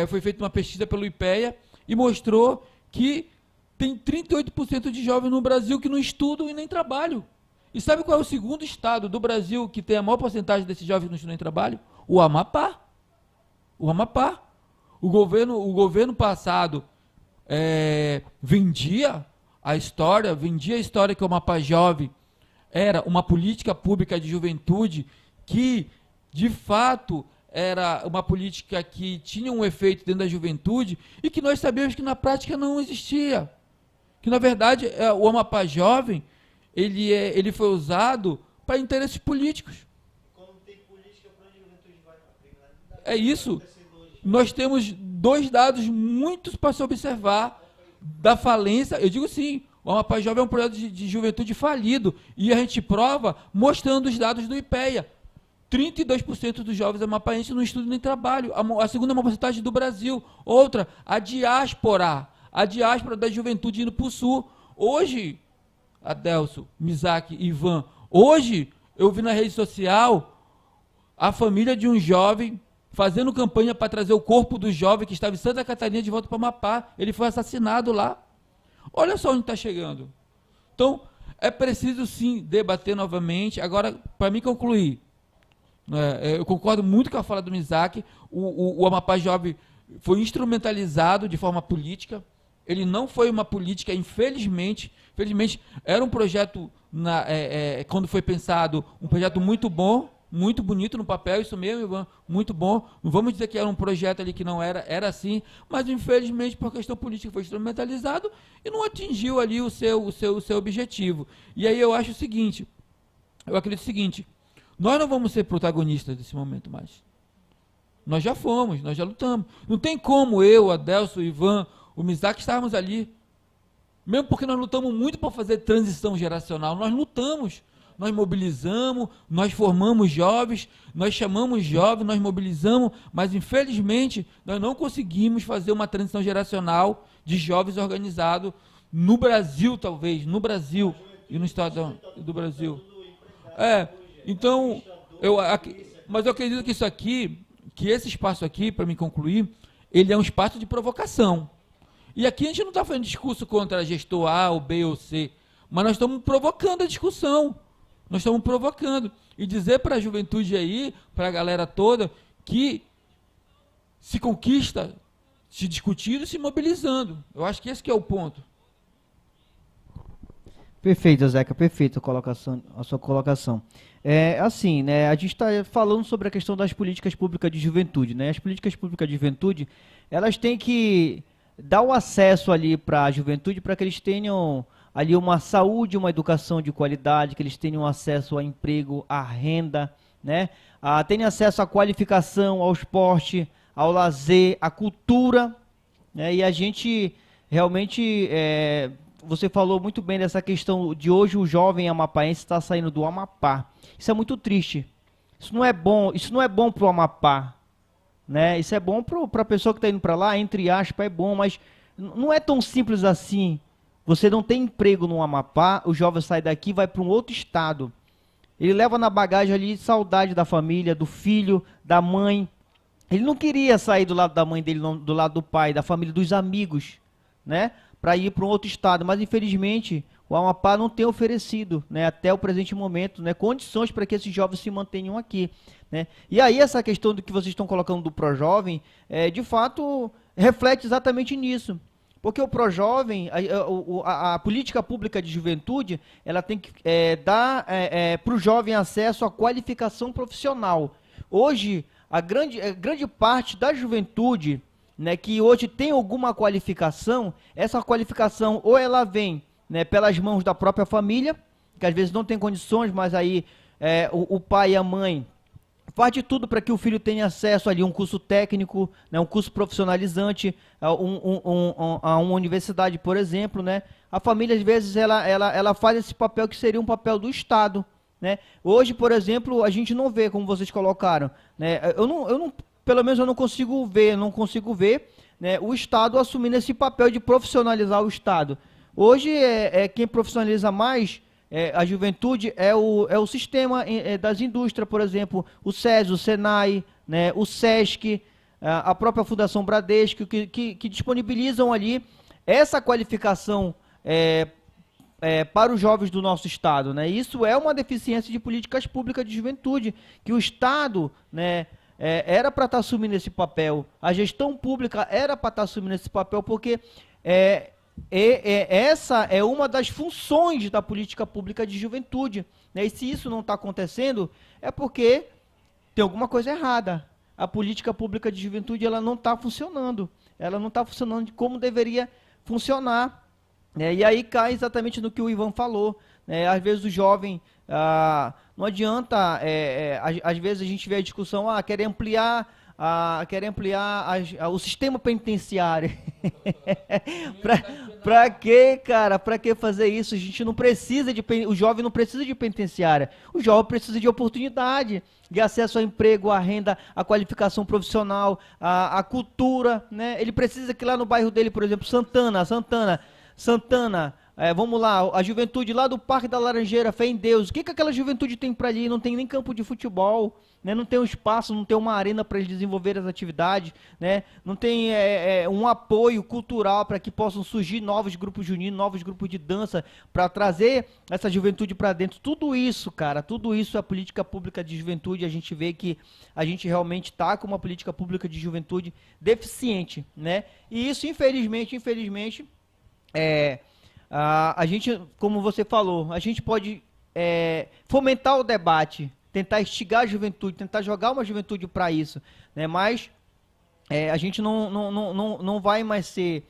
foi feita uma pesquisa pelo IPEA e mostrou que tem 38% de jovens no Brasil que não estudam e nem trabalham. E sabe qual é o segundo estado do Brasil que tem a maior porcentagem desses jovens que não estudam nem trabalham? O Amapá. O Amapá. O governo passado vendia a história que o Amapá Jovem era uma política pública de juventude que, de fato, era uma política que tinha um efeito dentro da juventude e que nós sabemos que na prática não existia. Que, na verdade, o Amapá Jovem ele foi usado para interesses políticos. É isso. Nós temos 2 dados muito para se observar da falência. Eu digo sim, o Amapá Jovem é um projeto de juventude falido. E a gente prova mostrando os dados do IPEA. 32% dos jovens amapaenses não estudam nem trabalho. A segunda maior porcentagem do Brasil. Outra, a diáspora da juventude indo para o sul. Hoje, Adelso, Mizaki e Ivan, hoje eu vi na rede social a família de um jovem fazendo campanha para trazer o corpo do jovem que estava em Santa Catarina de volta para Amapá. Ele foi assassinado lá. Olha só onde está chegando. Então, é preciso sim debater novamente. Agora, para mim concluir, eu concordo muito com a fala do Mizaki. O Amapá Jovem foi instrumentalizado de forma política. Ele não foi uma política, infelizmente. Infelizmente, era um projeto, quando foi pensado, um projeto muito bom, muito bonito no papel, isso mesmo, Ivan, muito bom. Não vamos dizer que era um projeto ali que não era assim, mas infelizmente por questão política foi instrumentalizado e não atingiu ali o seu objetivo. E aí eu acho o seguinte, eu acredito o seguinte, nós não vamos ser protagonistas desse momento mais. Nós já fomos, nós já lutamos. Não tem como eu, Adelso, o Ivan, o Mizaki estarmos ali. Mesmo porque nós lutamos muito para fazer transição geracional. Nós lutamos, nós mobilizamos, nós formamos jovens, nós chamamos jovens, nós mobilizamos, mas infelizmente nós não conseguimos fazer uma transição geracional de jovens organizados no Brasil, talvez, no Brasil e no estado do Brasil. Então, mas eu acredito que isso aqui, que esse espaço aqui, para me concluir, ele é um espaço de provocação. E aqui a gente não está fazendo discurso contra gestor A, ou B, ou C, mas nós estamos provocando a discussão. Nós estamos provocando. E dizer para a juventude aí, para a galera toda, que se conquista, se discutindo e se mobilizando. Eu acho que esse que é o ponto. Perfeito, Zeca, perfeito a sua colocação. Assim, né, a gente está falando sobre a questão das políticas públicas de juventude, né? As políticas públicas de juventude, elas têm que dar o acesso ali para a juventude para que eles tenham ali uma saúde, uma educação de qualidade, que eles tenham acesso a emprego, a renda, né? Tenham acesso à qualificação, ao esporte, ao lazer, à cultura, né? E a gente realmente, você falou muito bem dessa questão de hoje o jovem amapaense está saindo do Amapá. Isso é muito triste. Isso não é bom para o Amapá, né? Isso é bom para a pessoa que está indo para lá, entre aspas, é bom, mas não é tão simples assim. Você não tem emprego no Amapá, o jovem sai daqui e vai para um outro estado. Ele leva na bagagem ali saudade da família, do filho, da mãe. Ele não queria sair do lado da mãe dele, do lado do pai, da família, dos amigos, né? Para ir para um outro estado. Mas, infelizmente, o Amapá não tem oferecido, né, até o presente momento, né, condições para que esses jovens se mantenham aqui, né? E aí essa questão do que vocês estão colocando do Projovem, de fato, reflete exatamente nisso. Porque o Projovem, a política pública de juventude, ela tem que dar para o jovem acesso à qualificação profissional. Hoje, a grande parte da juventude, né, que hoje tem alguma qualificação, essa qualificação ou ela vem, né, pelas mãos da própria família, que às vezes não tem condições, mas aí o pai e a mãe faz de tudo para que o filho tenha acesso ali a um curso técnico, né, um curso profissionalizante, a uma universidade, por exemplo, né? A família, às vezes, ela faz esse papel que seria um papel do Estado, né? Hoje, por exemplo, a gente não vê, como vocês colocaram, né? Pelo menos eu não consigo ver, né, o Estado assumindo esse papel de profissionalizar o Estado. Hoje, quem profissionaliza mais a juventude é o sistema das indústrias, por exemplo, o SESI, o SENAI, né, o SESC, a própria Fundação Bradesco, que disponibilizam ali essa qualificação para os jovens do nosso Estado, né? Isso é uma deficiência de políticas públicas de juventude, que o Estado, né, era para estar assumindo esse papel, a gestão pública era para estar assumindo esse papel, porque essa é uma das funções da política pública de juventude, né? E se isso não está acontecendo, é porque tem alguma coisa errada. A política pública de juventude ela não está funcionando como deveria funcionar, né? E aí cai exatamente no que o Ivan falou, né? Às vezes o jovem, não adianta, às vezes a gente vê a discussão, quer ampliar o sistema penitenciário. Pra quê, cara? Pra que fazer isso? A gente não precisa o jovem não precisa de penitenciária. O jovem precisa de oportunidade, de acesso ao emprego, à renda, à qualificação profissional, à cultura, né? Ele precisa que lá no bairro dele, por exemplo, Santana, vamos lá, a juventude lá do Parque da Laranjeira, fé em Deus, o que aquela juventude tem para ali? Não tem nem campo de futebol, né? Não tem um espaço, não tem uma arena para eles desenvolver as atividades, né? Não tem um apoio cultural para que possam surgir novos grupos juninos, novos grupos de dança, para trazer essa juventude para dentro. Tudo isso, cara, tudo isso é a política pública de juventude. A gente vê que a gente realmente está com uma política pública de juventude deficiente, né? E isso, infelizmente, a gente, como você falou, a gente pode fomentar o debate, tentar instigar a juventude, tentar jogar uma juventude para isso, né? Mas a gente não vai mais ser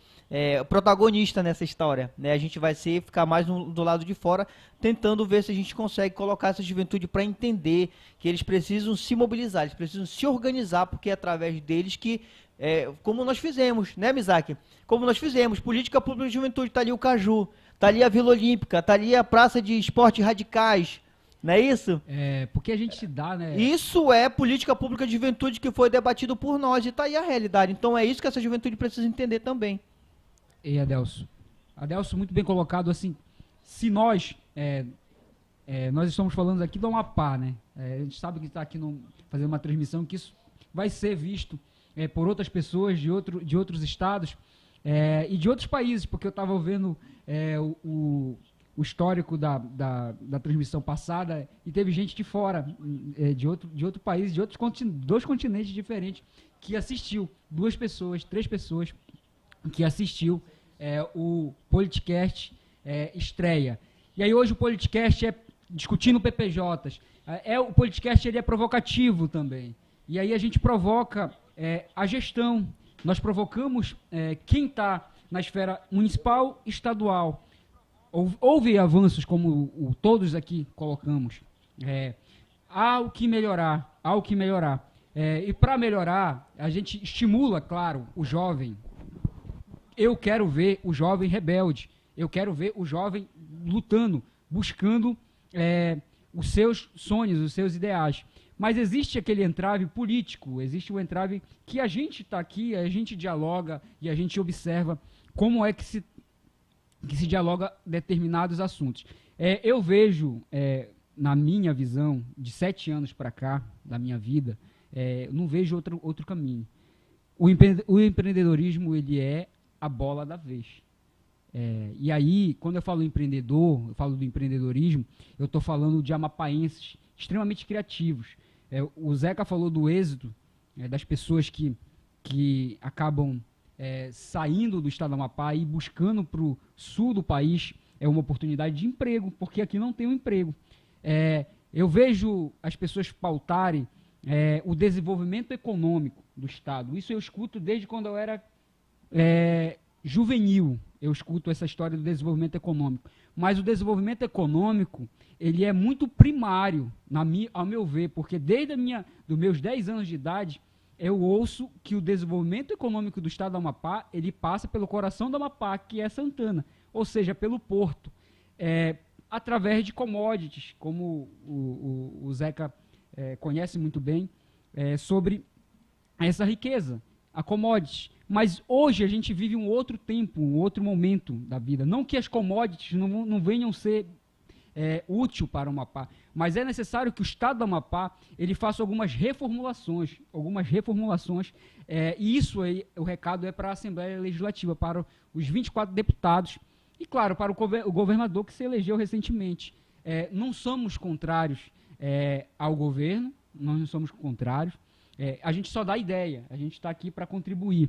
protagonista nessa história, né? A gente vai ficar mais do lado de fora, tentando ver se a gente consegue colocar essa juventude para entender que eles precisam se mobilizar, eles precisam se organizar, porque é através deles que como nós fizemos, né, Mizaki? Como nós fizemos, política pública de juventude, tá ali o Caju, tá ali a Vila Olímpica, tá ali a Praça de Esportes Radicais, não é isso? Porque a gente se dá, né? Isso é política pública de juventude que foi debatido por nós, e tá aí a realidade. Então é isso que essa juventude precisa entender também. E Adelso, muito bem colocado, assim, se nós estamos falando aqui do Amapá, né? A gente sabe que está aqui fazendo uma transmissão, que isso vai ser visto por outras pessoas de outros estados e de outros países, porque eu estava vendo o histórico da transmissão passada e teve gente de fora, de outro país, de dois continentes diferentes, que assistiu, 2 pessoas, 3 pessoas que assistiu o Politicast estreia. E aí hoje o Politicast é discutindo PPJs. O Politicast ele é provocativo também. E aí a gente provoca a gestão. Nós provocamos quem está na esfera municipal, estadual. Houve avanços, como todos aqui colocamos. Há o que melhorar. E para melhorar, a gente estimula, claro, o jovem. Eu quero ver o jovem rebelde. Eu quero ver o jovem lutando, buscando os seus sonhos, os seus ideais. Mas existe aquele entrave político, existe o entrave que a gente está aqui, a gente dialoga e a gente observa como é que se dialoga determinados assuntos. Eu vejo, na minha visão, de 7 anos para cá, da minha vida, não vejo outro caminho. O empreendedorismo, ele é a bola da vez. E aí, quando eu falo empreendedor, eu falo do empreendedorismo, eu estou falando de amapaenses extremamente criativos. O Zeca falou do êxito das pessoas que acabam saindo do estado do Amapá e buscando para o sul do país uma oportunidade de emprego, porque aqui não tem um emprego. Eu vejo as pessoas pautarem o desenvolvimento econômico do estado. Isso eu escuto desde quando eu era juvenil. eu escuto essa história do desenvolvimento econômico. Mas o desenvolvimento econômico, ele é muito primário, ao meu ver, porque desde dos meus 10 anos de idade, eu ouço que o desenvolvimento econômico do estado do Amapá, ele passa pelo coração do Amapá, que é Santana, ou seja, pelo porto, através de commodities, como o Zeca conhece muito bem, sobre essa riqueza, a commodities. Mas hoje a gente vive um outro tempo, um outro momento da vida. Não que as commodities não venham ser útil para o Amapá, mas é necessário que o estado do Amapá ele faça algumas reformulações, e isso aí, o recado é para a Assembleia Legislativa, para os 24 deputados e, claro, para o governador que se elegeu recentemente. Não somos contrários ao governo, nós não somos contrários, a gente só dá ideia, a gente está aqui para contribuir.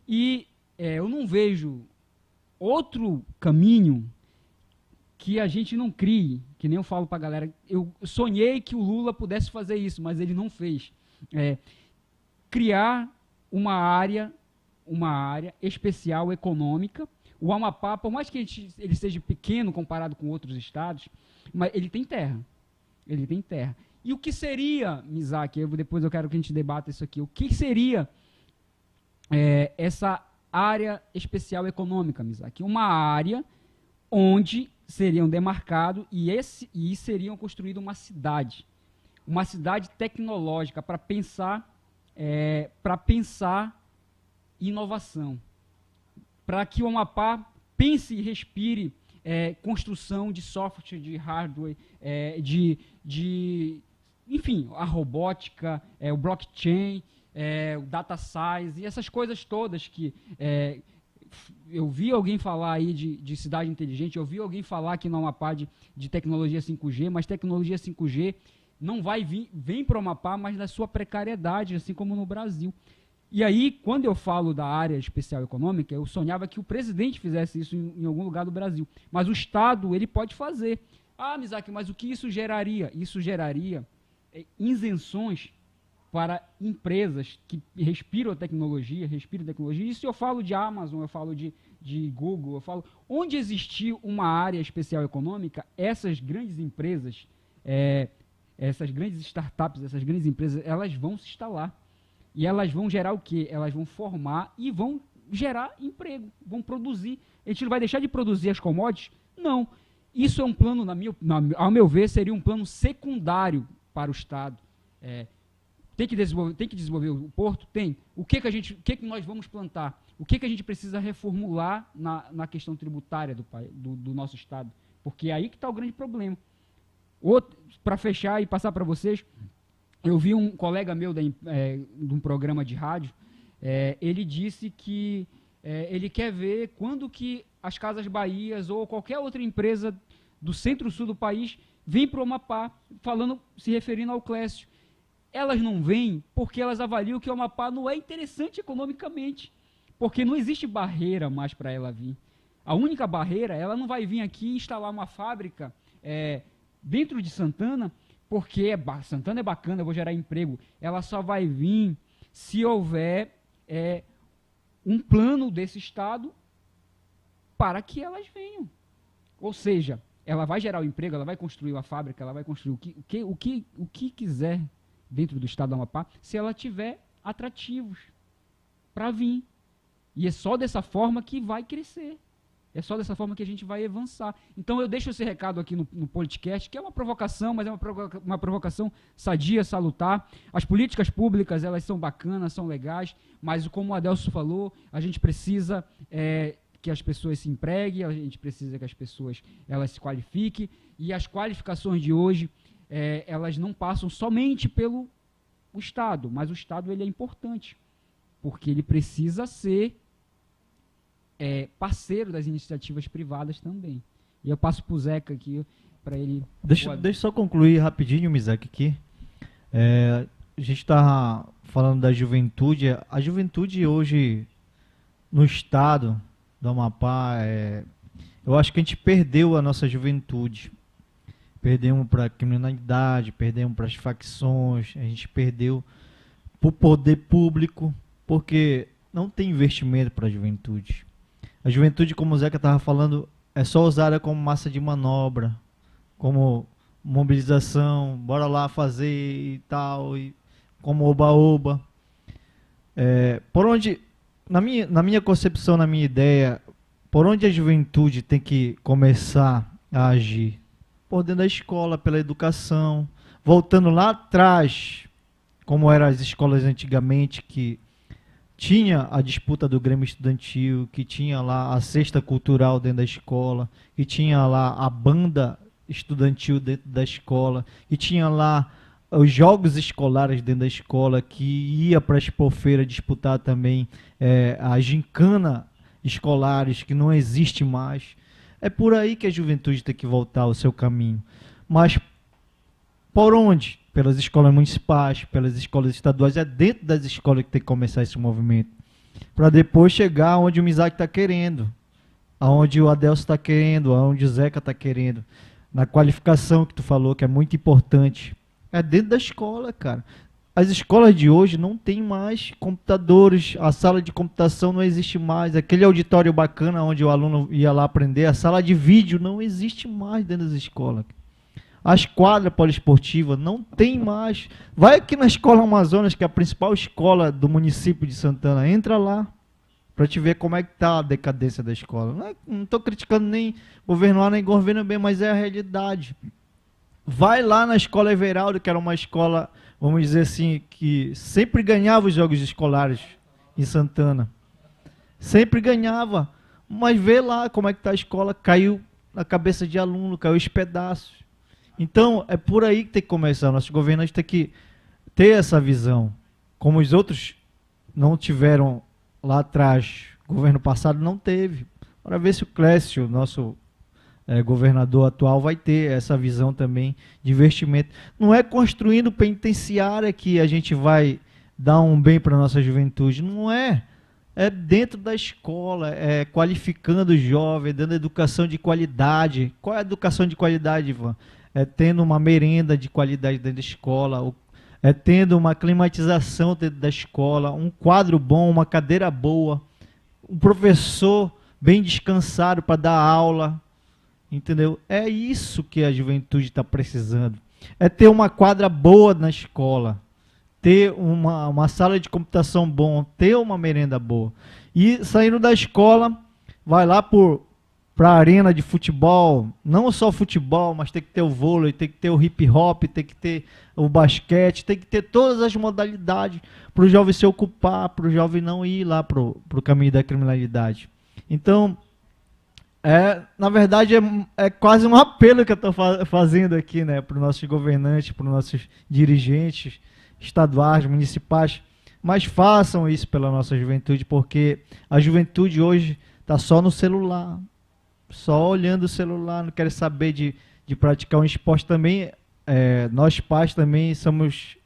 E eu não vejo outro caminho que a gente não crie, que nem eu falo para a galera. Eu sonhei que o Lula pudesse fazer isso, mas ele não fez. Criar uma área especial econômica. O Amapá, por mais que ele seja pequeno comparado com outros estados, mas ele tem terra. Ele tem terra. E o que seria, Mizaki, depois eu quero que a gente debata isso aqui, o que seria essa área especial econômica, Mizaki? Uma área onde seriam demarcados e seriam construída uma cidade tecnológica para pensar inovação, para que o Amapá pense e respire construção de software, de hardware, enfim, a robótica, o blockchain, o data science e essas coisas todas que eu vi alguém falar aí de cidade inteligente, eu vi alguém falar aqui no Amapá de tecnologia 5G, mas tecnologia 5G não vem para o Amapá, mas na sua precariedade, assim como no Brasil. E aí, quando eu falo da área especial econômica, eu sonhava que o presidente fizesse isso em algum lugar do Brasil. Mas o Estado, ele pode fazer. Ah, Mizaki, mas o que isso geraria? Isso geraria isenções para empresas que respiram tecnologia. Isso eu falo de Amazon, eu falo de Google, eu falo... Onde existir uma área especial econômica, essas grandes empresas, essas grandes startups, essas grandes empresas, elas vão se instalar. E elas vão gerar o quê? Elas vão formar e vão gerar emprego, vão produzir. A gente não vai deixar de produzir as commodities? Não. Isso é um plano, ao meu ver, seria um plano secundário para o Estado. Tem que desenvolver o porto? Tem. O que nós vamos plantar? O que a gente precisa reformular na questão tributária do nosso Estado? Porque é aí que está o grande problema. Para fechar e passar para vocês, eu vi um colega meu de um programa de rádio, ele disse que ele quer ver quando que as Casas Bahias ou qualquer outra empresa do centro-sul do país vem para o Amapá, se referindo ao Clécio. Elas não vêm porque elas avaliam que o Amapá não é interessante economicamente, porque não existe barreira mais para ela vir. A única barreira, ela não vai vir aqui instalar uma fábrica dentro de Santana, porque Santana é bacana, eu vou gerar emprego. Ela só vai vir se houver um plano desse Estado para que elas venham. Ou seja, ela vai gerar o emprego, ela vai construir uma fábrica, ela vai construir o que quiser dentro do Estado do Amapá, se ela tiver atrativos para vir. E é só dessa forma que vai crescer. É só dessa forma que a gente vai avançar. Então eu deixo esse recado aqui no podcast, que é uma provocação, mas é uma provocação sadia, salutar. As políticas públicas, elas são bacanas, são legais, mas como o Adelso falou, a gente precisa que as pessoas se empreguem, a gente precisa que as pessoas elas se qualifiquem, e as qualificações de hoje, elas não passam somente pelo Estado, mas o Estado ele é importante, porque ele precisa ser parceiro das iniciativas privadas também. E eu passo para o Zeca aqui, para ele... Deixa eu só concluir rapidinho, Mizaki, aqui. A gente está falando da juventude. A juventude hoje, no estado do Amapá, eu acho que a gente perdeu a nossa juventude. Perdemos para a criminalidade, perdemos para as facções, a gente perdeu para o poder público, porque não tem investimento para a juventude. A juventude, como o Zeca estava falando, é só usada como massa de manobra, como mobilização, bora lá fazer e tal, e como oba-oba. Por onde, na minha concepção, na minha ideia, por onde a juventude tem que começar a agir? Por dentro da escola, pela educação, voltando lá atrás, como eram as escolas antigamente, que tinha a disputa do Grêmio Estudantil, que tinha lá a cesta cultural dentro da escola, que tinha lá a banda estudantil dentro da escola, que tinha lá os jogos escolares dentro da escola, que ia para a Expofeira disputar também a gincana escolares, que não existe mais. É por aí que a juventude tem que voltar ao seu caminho. Mas por onde? Pelas escolas municipais, pelas escolas estaduais. É dentro das escolas que tem que começar esse movimento. Para depois chegar onde o Mizaki está querendo. Aonde o Adelso está querendo, aonde o Zeca está querendo. Na qualificação que tu falou, que é muito importante. É dentro da escola, cara. As escolas de hoje não tem mais computadores, a sala de computação não existe mais, aquele auditório bacana onde o aluno ia lá aprender, a sala de vídeo não existe mais dentro das escolas. As quadras poliesportivas não tem mais. Vai aqui na Escola Amazonas, que é a principal escola do município de Santana, entra lá para te ver como é que tá a decadência da escola. Não estou criticando nem governo A nem governo B, mas é a realidade. Vai lá na Escola Everaldo, que era uma escola, vamos dizer assim, que sempre ganhava os jogos escolares em Santana. Sempre ganhava. Mas vê lá como é que está a escola. Caiu na cabeça de aluno, caiu os pedaços. Então, é por aí que tem que começar. Nossos governantes têm que ter essa visão. Como os outros não tiveram lá atrás, o governo passado não teve. Para ver se o Clécio, nosso governador atual, vai ter essa visão também de investimento. Não é construindo penitenciária que a gente vai dar um bem para a nossa juventude. Não é. É dentro da escola, é qualificando o jovem, dando educação de qualidade. Qual é a educação de qualidade, Ivan? É tendo uma merenda de qualidade dentro da escola, é tendo uma climatização dentro da escola, um quadro bom, uma cadeira boa, um professor bem descansado para dar aula, entendeu? É isso que a juventude está precisando. É ter uma quadra boa na escola, ter uma sala de computação bom, ter uma merenda boa. E saindo da escola, vai lá para a arena de futebol, não só futebol, mas tem que ter o vôlei, tem que ter o hip hop, tem que ter o basquete, tem que ter todas as modalidades para o jovem se ocupar, para o jovem não ir lá para o caminho da criminalidade. Então, na verdade, é quase um apelo que eu estou fazendo aqui, né, para os nossos governantes, para os nossos dirigentes estaduais, municipais, mas façam isso pela nossa juventude, porque a juventude hoje está só no celular, só olhando o celular, não quer saber de praticar um esporte também. Nós pais também somos...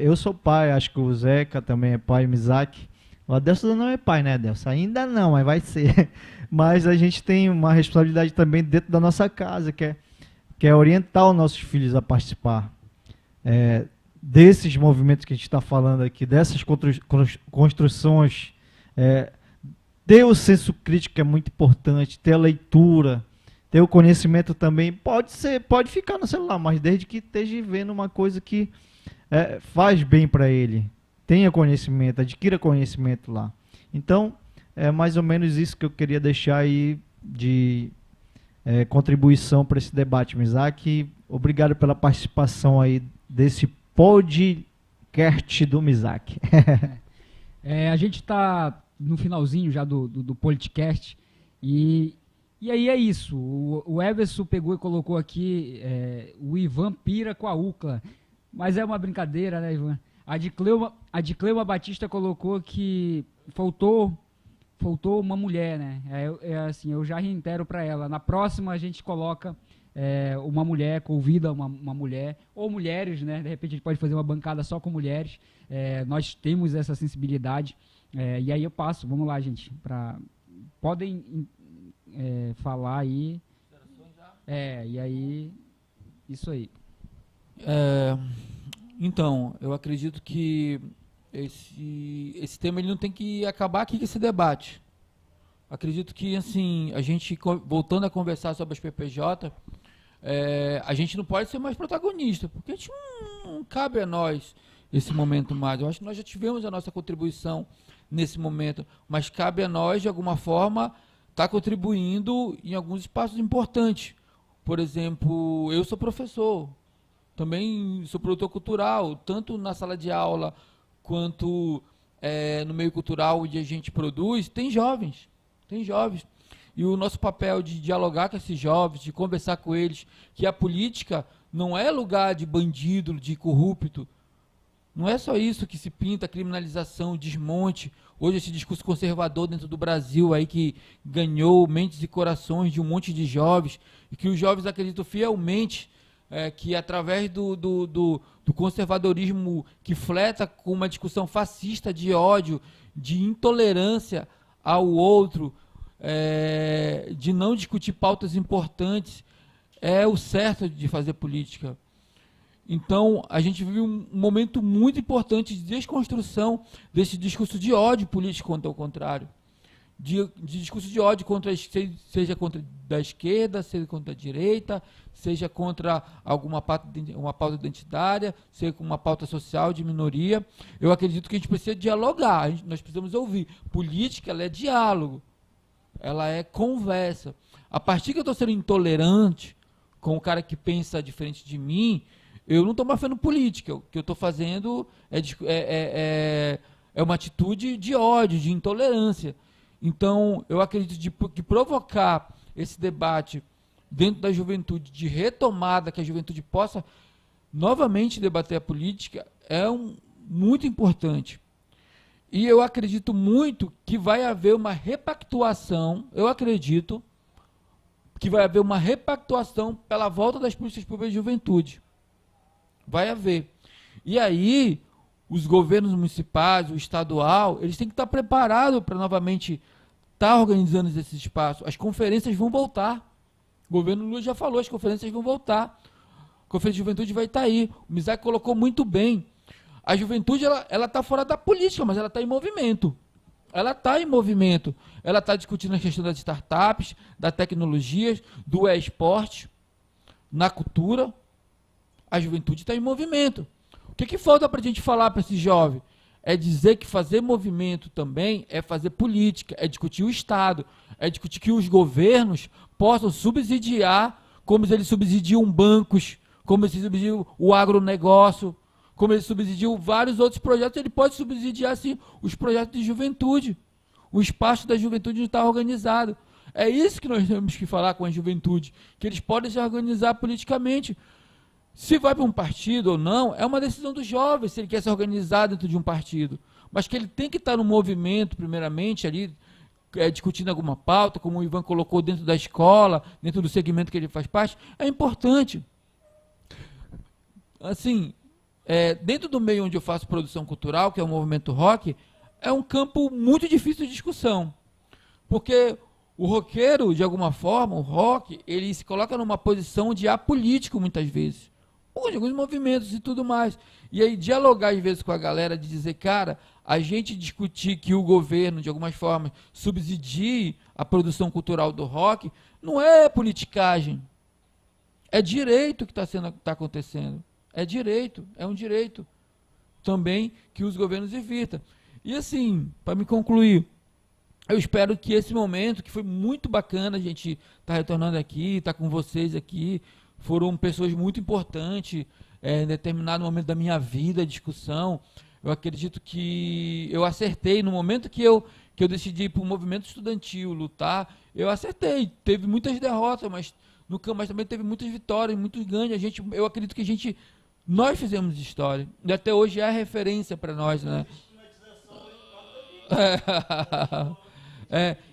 eu sou pai, acho que o Zeca também é pai, o Mizaki. O Adelso não é pai, né, Adelso? Ainda não, mas vai ser. Mas a gente tem uma responsabilidade também dentro da nossa casa, que é orientar os nossos filhos a participar desses movimentos que a gente está falando aqui, dessas construções. Ter o senso crítico é muito importante, ter a leitura, ter o conhecimento também. Pode ficar no celular, mas desde que esteja vendo uma coisa que faz bem para ele. Tenha conhecimento, adquira conhecimento lá. Então, é mais ou menos isso que eu queria deixar aí de contribuição para esse debate, Mizaki. Obrigado pela participação aí desse podcast do Mizaki. A gente está no finalzinho já do podcast e aí é isso. O Everson pegou e colocou aqui o Ivan pira com a UCLA, mas é uma brincadeira, né, Ivan? A de Cleuma Batista colocou que faltou uma mulher, né? Assim, eu já reitero para ela. Na próxima a gente coloca uma mulher, convida uma mulher, ou mulheres, né? De repente a gente pode fazer uma bancada só com mulheres. Nós temos essa sensibilidade. E aí eu passo, vamos lá, gente. Podem falar aí. E aí, isso aí. Então, eu acredito que esse tema ele não tem que acabar aqui com esse debate. Acredito que, assim, a gente, voltando a conversar sobre as PPJ, a gente não pode ser mais protagonista, porque a gente não cabe a nós esse momento mais. Eu acho que nós já tivemos a nossa contribuição nesse momento, mas cabe a nós, de alguma forma, estar contribuindo em alguns espaços importantes. Por exemplo, eu sou professor, também sou produtor cultural, tanto na sala de aula quanto no meio cultural onde a gente produz, tem jovens. E o nosso papel de dialogar com esses jovens, de conversar com eles, que a política não é lugar de bandido, de corrupto. Não é só isso que se pinta, criminalização, desmonte. Hoje esse discurso conservador dentro do Brasil aí que ganhou mentes e corações de um monte de jovens, e que os jovens acreditam fielmente que através do conservadorismo que fleta com uma discussão fascista de ódio, de intolerância ao outro, de não discutir pautas importantes, é o certo de fazer política. Então, a gente vive um momento muito importante de desconstrução desse discurso de ódio político contra o contrário. De discurso de ódio seja contra da esquerda, seja contra a direita, seja contra uma pauta identitária, seja com uma pauta social de minoria. Eu acredito que a gente precisa dialogar, nós precisamos ouvir. Política, ela é diálogo, ela é conversa. A partir que eu estou sendo intolerante com o cara que pensa diferente de mim, eu não estou mais fazendo política. O que eu estou fazendo é uma atitude de ódio, de intolerância. Então, eu acredito que provocar esse debate dentro da juventude, de retomada, que a juventude possa novamente debater a política, muito importante. E eu acredito muito que vai haver uma repactuação, pela volta das políticas públicas de juventude. Vai haver. E aí, os governos municipais, o estadual, eles têm que estar preparados para novamente estar organizando esse espaço. As conferências vão voltar. O governo Lula já falou, as conferências vão voltar. A Conferência de Juventude vai estar aí. O Mizak colocou muito bem. A juventude, ela está fora da política, mas ela está em movimento. Ela está discutindo a questão das startups, da tecnologia, do e-esporte, na cultura. A juventude está em movimento. O que falta para a gente falar para esse jovem? É dizer que fazer movimento também é fazer política, é discutir o Estado, é discutir que os governos possam subsidiar, como eles subsidiam bancos, como eles subsidiam o agronegócio, como eles subsidiam vários outros projetos. Ele pode subsidiar, sim, os projetos de juventude. O espaço da juventude não está organizado. É isso que nós temos que falar com a juventude, que eles podem se organizar politicamente. Se vai para um partido ou não, é uma decisão do jovem, se ele quer se organizar dentro de um partido. Mas que ele tem que estar no movimento, primeiramente, ali, discutindo alguma pauta, como o Ivan colocou, dentro da escola, dentro do segmento que ele faz parte, é importante. Assim, dentro do meio onde eu faço produção cultural, que é o movimento rock, é um campo muito difícil de discussão. Porque o roqueiro, de alguma forma, o rock, ele se coloca numa posição de apolítico muitas vezes. Alguns movimentos e tudo mais. E aí dialogar às vezes com a galera, de dizer, cara, a gente discutir que o governo, de algumas formas, subsidie a produção cultural do rock, não é politicagem. É direito que está acontecendo. É um direito também que os governos evitam. E assim, para me concluir, eu espero que esse momento, que foi muito bacana, a gente está retornando aqui, está com vocês aqui, foram pessoas muito importantes em determinado momento da minha vida, a discussão. Eu acredito que eu acertei no momento que eu decidi ir para o movimento estudantil, lutar. Eu acertei, teve muitas derrotas, mas também teve muitas vitórias, muitos ganhos. Eu acredito que nós fizemos história, e até hoje é a referência para nós, né?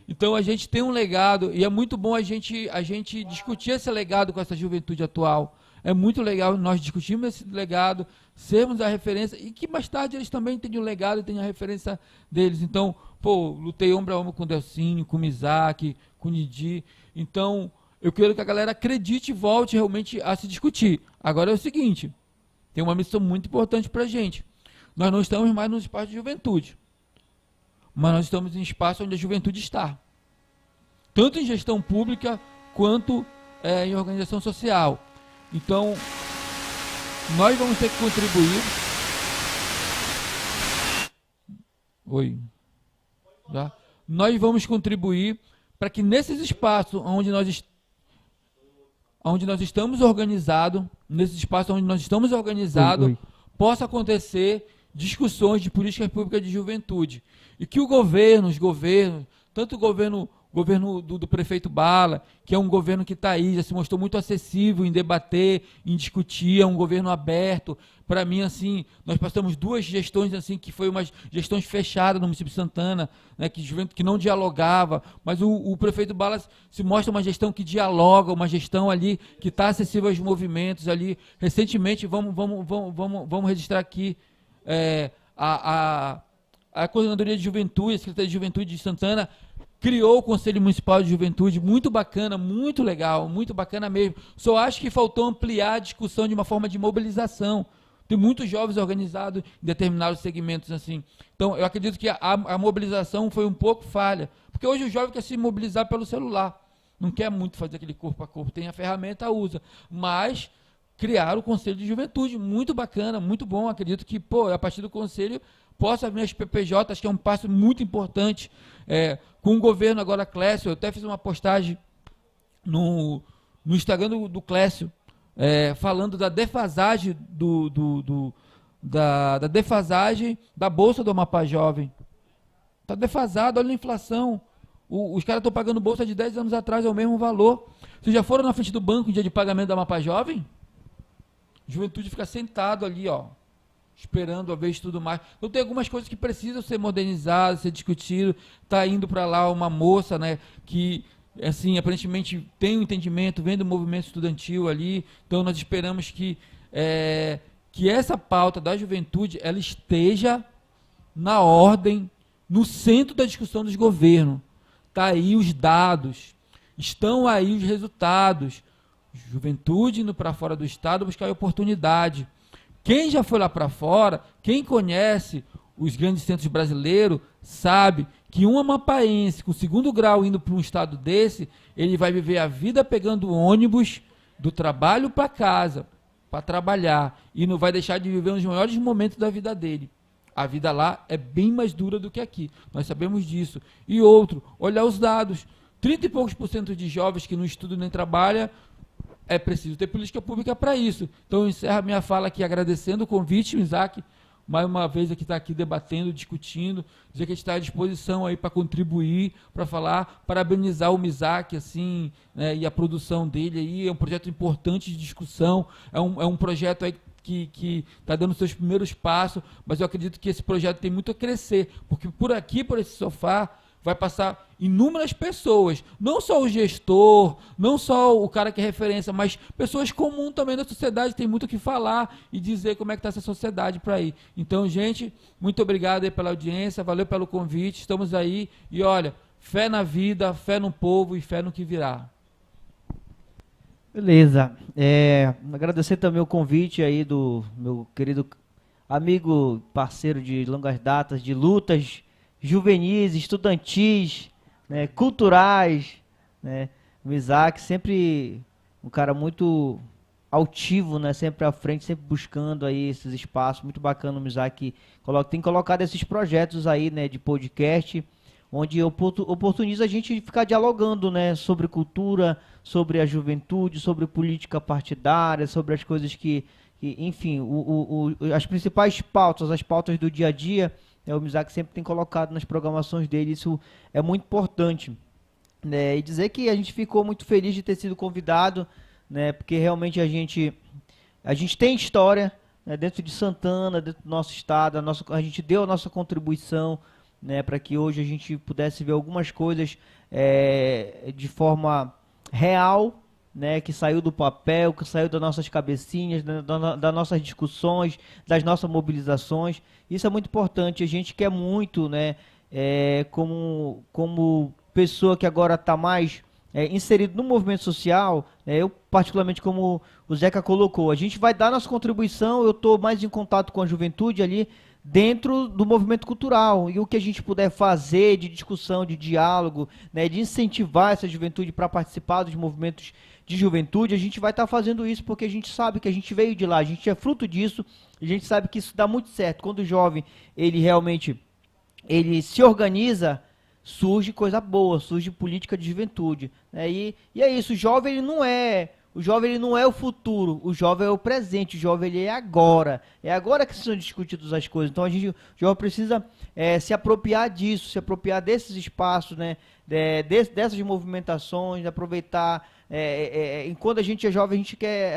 Então a gente tem um legado, e é muito bom a gente discutir esse legado com essa juventude atual. É muito legal nós discutirmos esse legado, sermos a referência, e que mais tarde eles também tenham o legado e tenham a referência deles. Então, lutei ombro a ombro com o Delcinho, com o Mizak, com o Nidi. Então, eu quero que a galera acredite e volte realmente a se discutir. Agora é o seguinte, tem uma missão muito importante para a gente. Nós não estamos mais no espaço de juventude, mas nós estamos em espaço onde a juventude está. tanto em gestão pública quanto em organização social. Então, nós vamos ter que contribuir. Oi. Já? Nós vamos contribuir para que nesses espaços onde nós estamos organizados, possa acontecer discussões de políticas públicas de juventude. E que os governos, tanto o governo do prefeito Bala, que é um governo que está aí, já se mostrou muito acessível em debater, em discutir, é um governo aberto. Para mim, assim, nós passamos 2 gestões, assim, que foi umas gestões fechadas no município de Santana, né, que não dialogava, mas o prefeito Bala se mostra uma gestão que dialoga, uma gestão ali que está acessível aos movimentos ali. Recentemente, vamos registrar aqui a Coordenadoria de Juventude, a Secretaria de Juventude de Santana, criou o Conselho Municipal de Juventude, muito bacana, muito legal, muito bacana mesmo. Só acho que faltou ampliar a discussão de uma forma de mobilização. Tem muitos jovens organizados em determinados segmentos assim. Então, eu acredito que a mobilização foi um pouco falha, porque hoje o jovem quer se mobilizar pelo celular, não quer muito fazer aquele corpo a corpo, tem a ferramenta, usa, mas criaram o Conselho de Juventude, muito bacana, muito bom. Acredito que, a partir do Conselho, possa vir as PPJ, acho que é um passo muito importante. Com o governo agora, Clécio, eu até fiz uma postagem no Instagram do Clécio, falando da defasagem da defasagem da Bolsa do Amapá Jovem. Está defasado, olha a inflação. Os caras estão pagando bolsa de 10 anos atrás, é o mesmo valor. Vocês já foram na frente do banco em dia de pagamento do Amapá Jovem? Juventude fica sentado ali, esperando a vez tudo mais. Então tem algumas coisas que precisam ser modernizadas, ser discutidas. Está indo para lá uma moça, né, que assim, aparentemente tem um entendimento, vem do movimento estudantil ali. Então nós esperamos que essa pauta da juventude ela esteja na ordem, no centro da discussão dos governos. Está aí os dados, estão aí os resultados. Juventude indo para fora do estado buscar oportunidade. Quem já foi lá para fora, quem conhece os grandes centros brasileiros, sabe que um amapaense com 2º grau indo para um estado desse, ele vai viver a vida pegando ônibus do trabalho para casa, para trabalhar, e não vai deixar de viver um dos maiores momentos da vida dele. A vida lá é bem mais dura do que aqui, nós sabemos disso. E outro, olhar os dados, 30 e poucos % de jovens que não estudam nem trabalham, é preciso ter política pública para isso. Então eu encerro a minha fala aqui agradecendo o convite, Isaac, mais uma vez aqui está aqui debatendo, discutindo, dizer que a gente está à disposição aí para contribuir, para falar, parabenizar o Isaac, assim, né, e a produção dele aí, é um projeto importante de discussão, é um projeto aí que está dando seus primeiros passos, mas eu acredito que esse projeto tem muito a crescer, porque por aqui, por esse sofá, vai passar inúmeras pessoas, não só o gestor, não só o cara que é referência, mas pessoas comuns também da sociedade, tem muito o que falar e dizer como é que está essa sociedade para ir. Então, gente, muito obrigado aí pela audiência, valeu pelo convite, estamos aí e olha, fé na vida, fé no povo e fé no que virá. Beleza, agradecer também o convite aí do meu querido amigo, parceiro de longas datas, de lutas juvenis, estudantis, né, culturais, né, o Isaac sempre um cara muito altivo, né, sempre à frente, sempre buscando aí esses espaços, muito bacana o Isaac tem colocado esses projetos aí, né, de podcast, onde oportuniza a gente ficar dialogando, né, sobre cultura, sobre a juventude, sobre política partidária, sobre as coisas que enfim, as principais pautas, as pautas do dia a dia, o Isaac sempre tem colocado nas programações dele, isso é muito importante, né? E dizer que a gente ficou muito feliz de ter sido convidado, né? Porque realmente a gente tem história, né? Dentro de Santana, dentro do nosso estado, a gente deu a nossa contribuição, né? Para que hoje a gente pudesse ver algumas coisas de forma real, né, que saiu do papel, que saiu das nossas cabecinhas, das nossas discussões, das nossas mobilizações. Isso é muito importante. A gente quer muito, né, como pessoa que agora está mais inserido no movimento social, eu particularmente, como o Zeca colocou, a gente vai dar nossa contribuição, eu estou mais em contato com a juventude ali, dentro do movimento cultural. E o que a gente puder fazer de discussão, de diálogo, né, de incentivar essa juventude para participar dos movimentos de juventude, a gente vai estar fazendo isso porque a gente sabe que a gente veio de lá, a gente é fruto disso, a gente sabe que isso dá muito certo. Quando o jovem, ele realmente se organiza, surge coisa boa, surge política de juventude, né? E é isso, o jovem ele não é o futuro, o jovem é o presente, o jovem ele é agora que são discutidas as coisas. Então o jovem precisa se apropriar disso, se apropriar desses espaços, né? Dessas movimentações, aproveitar. Enquanto a gente é jovem,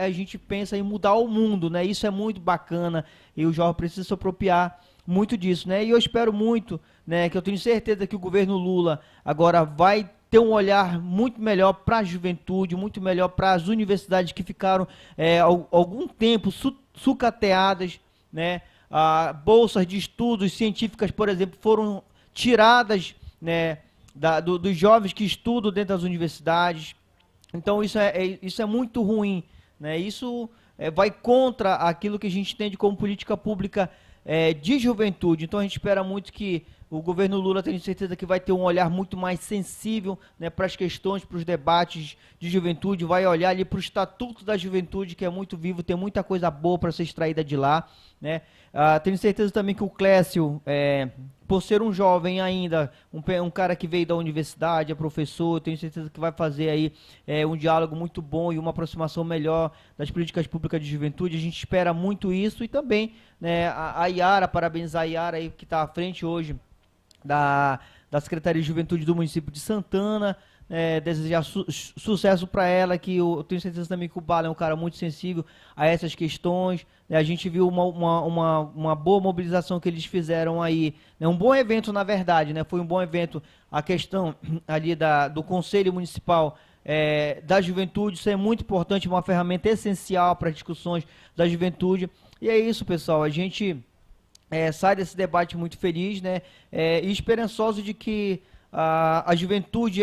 a gente pensa em mudar o mundo, né? Isso é muito bacana e o jovem precisa se apropriar muito disso, né? E eu espero muito, né, que eu tenho certeza que o governo Lula agora vai ter um olhar muito melhor para a juventude, muito melhor para as universidades que ficaram algum tempo sucateadas, né? Bolsas de estudos científicas, por exemplo, foram tiradas, né, dos jovens que estudam dentro das universidades. Então isso é muito ruim, né? Isso vai contra aquilo que a gente entende como política pública de juventude. Então a gente espera muito que o governo Lula, tenho certeza que vai ter um olhar muito mais sensível, né, para as questões, para os debates de juventude, vai olhar ali para o Estatuto da Juventude, que é muito vivo, tem muita coisa boa para ser extraída de lá, né? Tenho certeza também que o Clécio, por ser um jovem ainda, um cara que veio da universidade, é professor, tenho certeza que vai fazer aí um diálogo muito bom e uma aproximação melhor das políticas públicas de juventude. A gente espera muito isso e também, né, a Yara, parabenizar a Yara aí, que está à frente hoje da Secretaria de Juventude do município de Santana, desejar sucesso para ela, que eu tenho certeza também que o Bala é um cara muito sensível a essas questões, né? A gente viu uma boa mobilização que eles fizeram aí, né? Um bom evento, na verdade, né? Foi um bom evento a questão ali do Conselho Municipal da Juventude. Isso é muito importante, uma ferramenta essencial para as discussões da juventude. E é isso, pessoal, a gente sai desse debate muito feliz, né? E esperançoso de que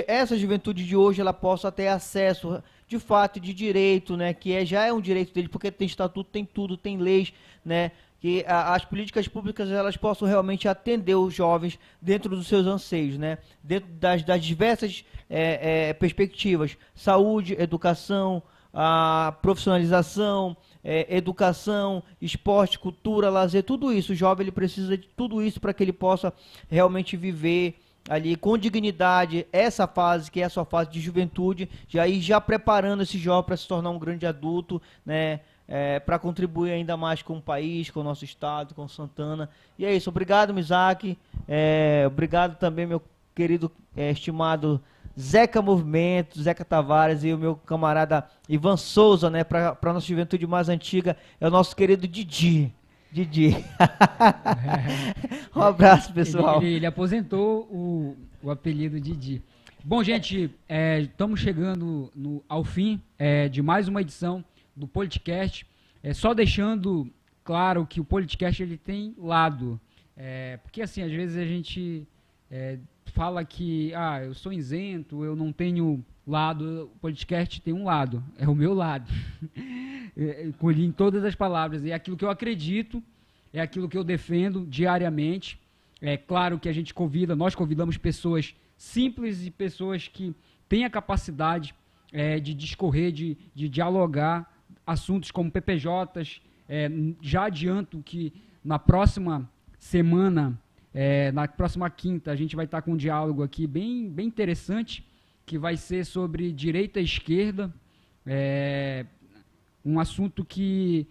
essa juventude de hoje, ela possa ter acesso de fato de direito, né? Que já é um direito dele, porque tem estatuto, tem tudo, tem leis, né? Que as políticas públicas, elas possam realmente atender os jovens dentro dos seus anseios, né? Dentro das diversas perspectivas: saúde, educação, profissionalização, educação, esporte, cultura, lazer, tudo isso. O jovem, ele precisa de tudo isso para que ele possa realmente viver ali com dignidade essa fase, que é a sua fase de juventude, já preparando esse jovem para se tornar um grande adulto, né? Para contribuir ainda mais com o país, com o nosso estado, com Santana. E é isso. Obrigado, Mizaki. Obrigado também, meu querido, estimado Zeca Movimento, Zeca Tavares, e o meu camarada Ivan Souza, né? Para a nossa juventude mais antiga, é o nosso querido Didi. Um abraço, pessoal. Ele aposentou o apelido Didi. Bom, gente, estamos chegando ao fim de mais uma edição do Politicast. Só deixando claro que o Politicast, ele tem lado. Porque assim, às vezes a gente fala que eu sou isento, eu não tenho lado. O Politicast tem um lado, é o meu lado. Colhi em todas as palavras, é aquilo que eu acredito, é aquilo que eu defendo diariamente. É claro que nós convidamos pessoas simples e pessoas que têm a capacidade de discorrer, de dialogar assuntos como PPJs. Já adianto que na próxima semana, na próxima quinta, a gente vai estar com um diálogo aqui bem, bem interessante, que vai ser sobre direita e esquerda, um assunto que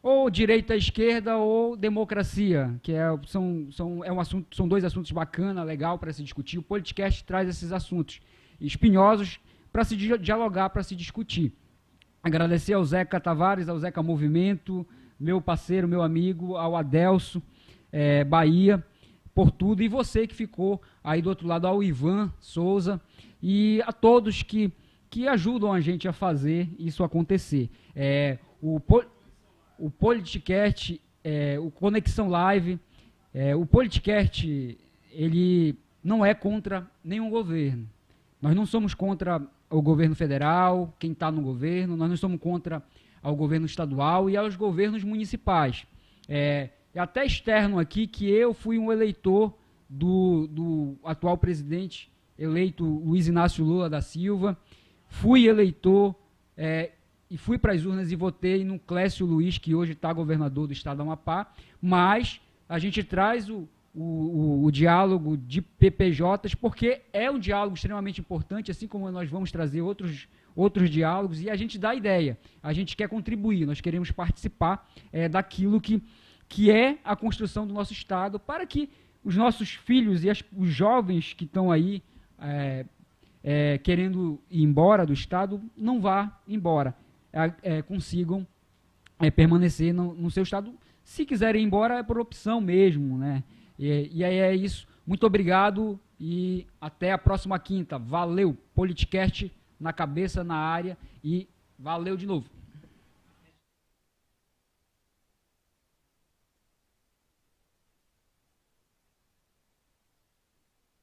ou direita e esquerda ou democracia, que são dois assuntos bacanas, legal para se discutir. O Politicast traz esses assuntos espinhosos para se dialogar, para se discutir. Agradecer ao Zeca Tavares, ao Zeca Movimento, meu parceiro, meu amigo, ao Adelso Bahia, por tudo, e você que ficou aí do outro lado, ao Ivan Souza, e a todos que ajudam a gente a fazer isso acontecer. O Politicast, o Conexão Live, o Politicast, ele não é contra nenhum governo. Nós não somos contra o governo federal, quem está no governo, nós não somos contra ao governo estadual e aos governos municipais. até externo aqui, que eu fui um eleitor do atual presidente eleito Luiz Inácio Lula da Silva, fui eleitor e fui para as urnas e votei no Clécio Luiz, que hoje está governador do estado do Amapá, mas a gente traz o diálogo de PPJs, porque é um diálogo extremamente importante, assim como nós vamos trazer outros diálogos, e a gente dá ideia, a gente quer contribuir, nós queremos participar daquilo que é a construção do nosso Estado, para que os nossos filhos e os jovens que estão aí querendo ir embora do Estado, não vá embora, consigam permanecer no seu Estado. Se quiserem ir embora, é por opção mesmo, né? E aí é isso. Muito obrigado e até a próxima quinta. Valeu, Politicast na cabeça, na área, e valeu de novo.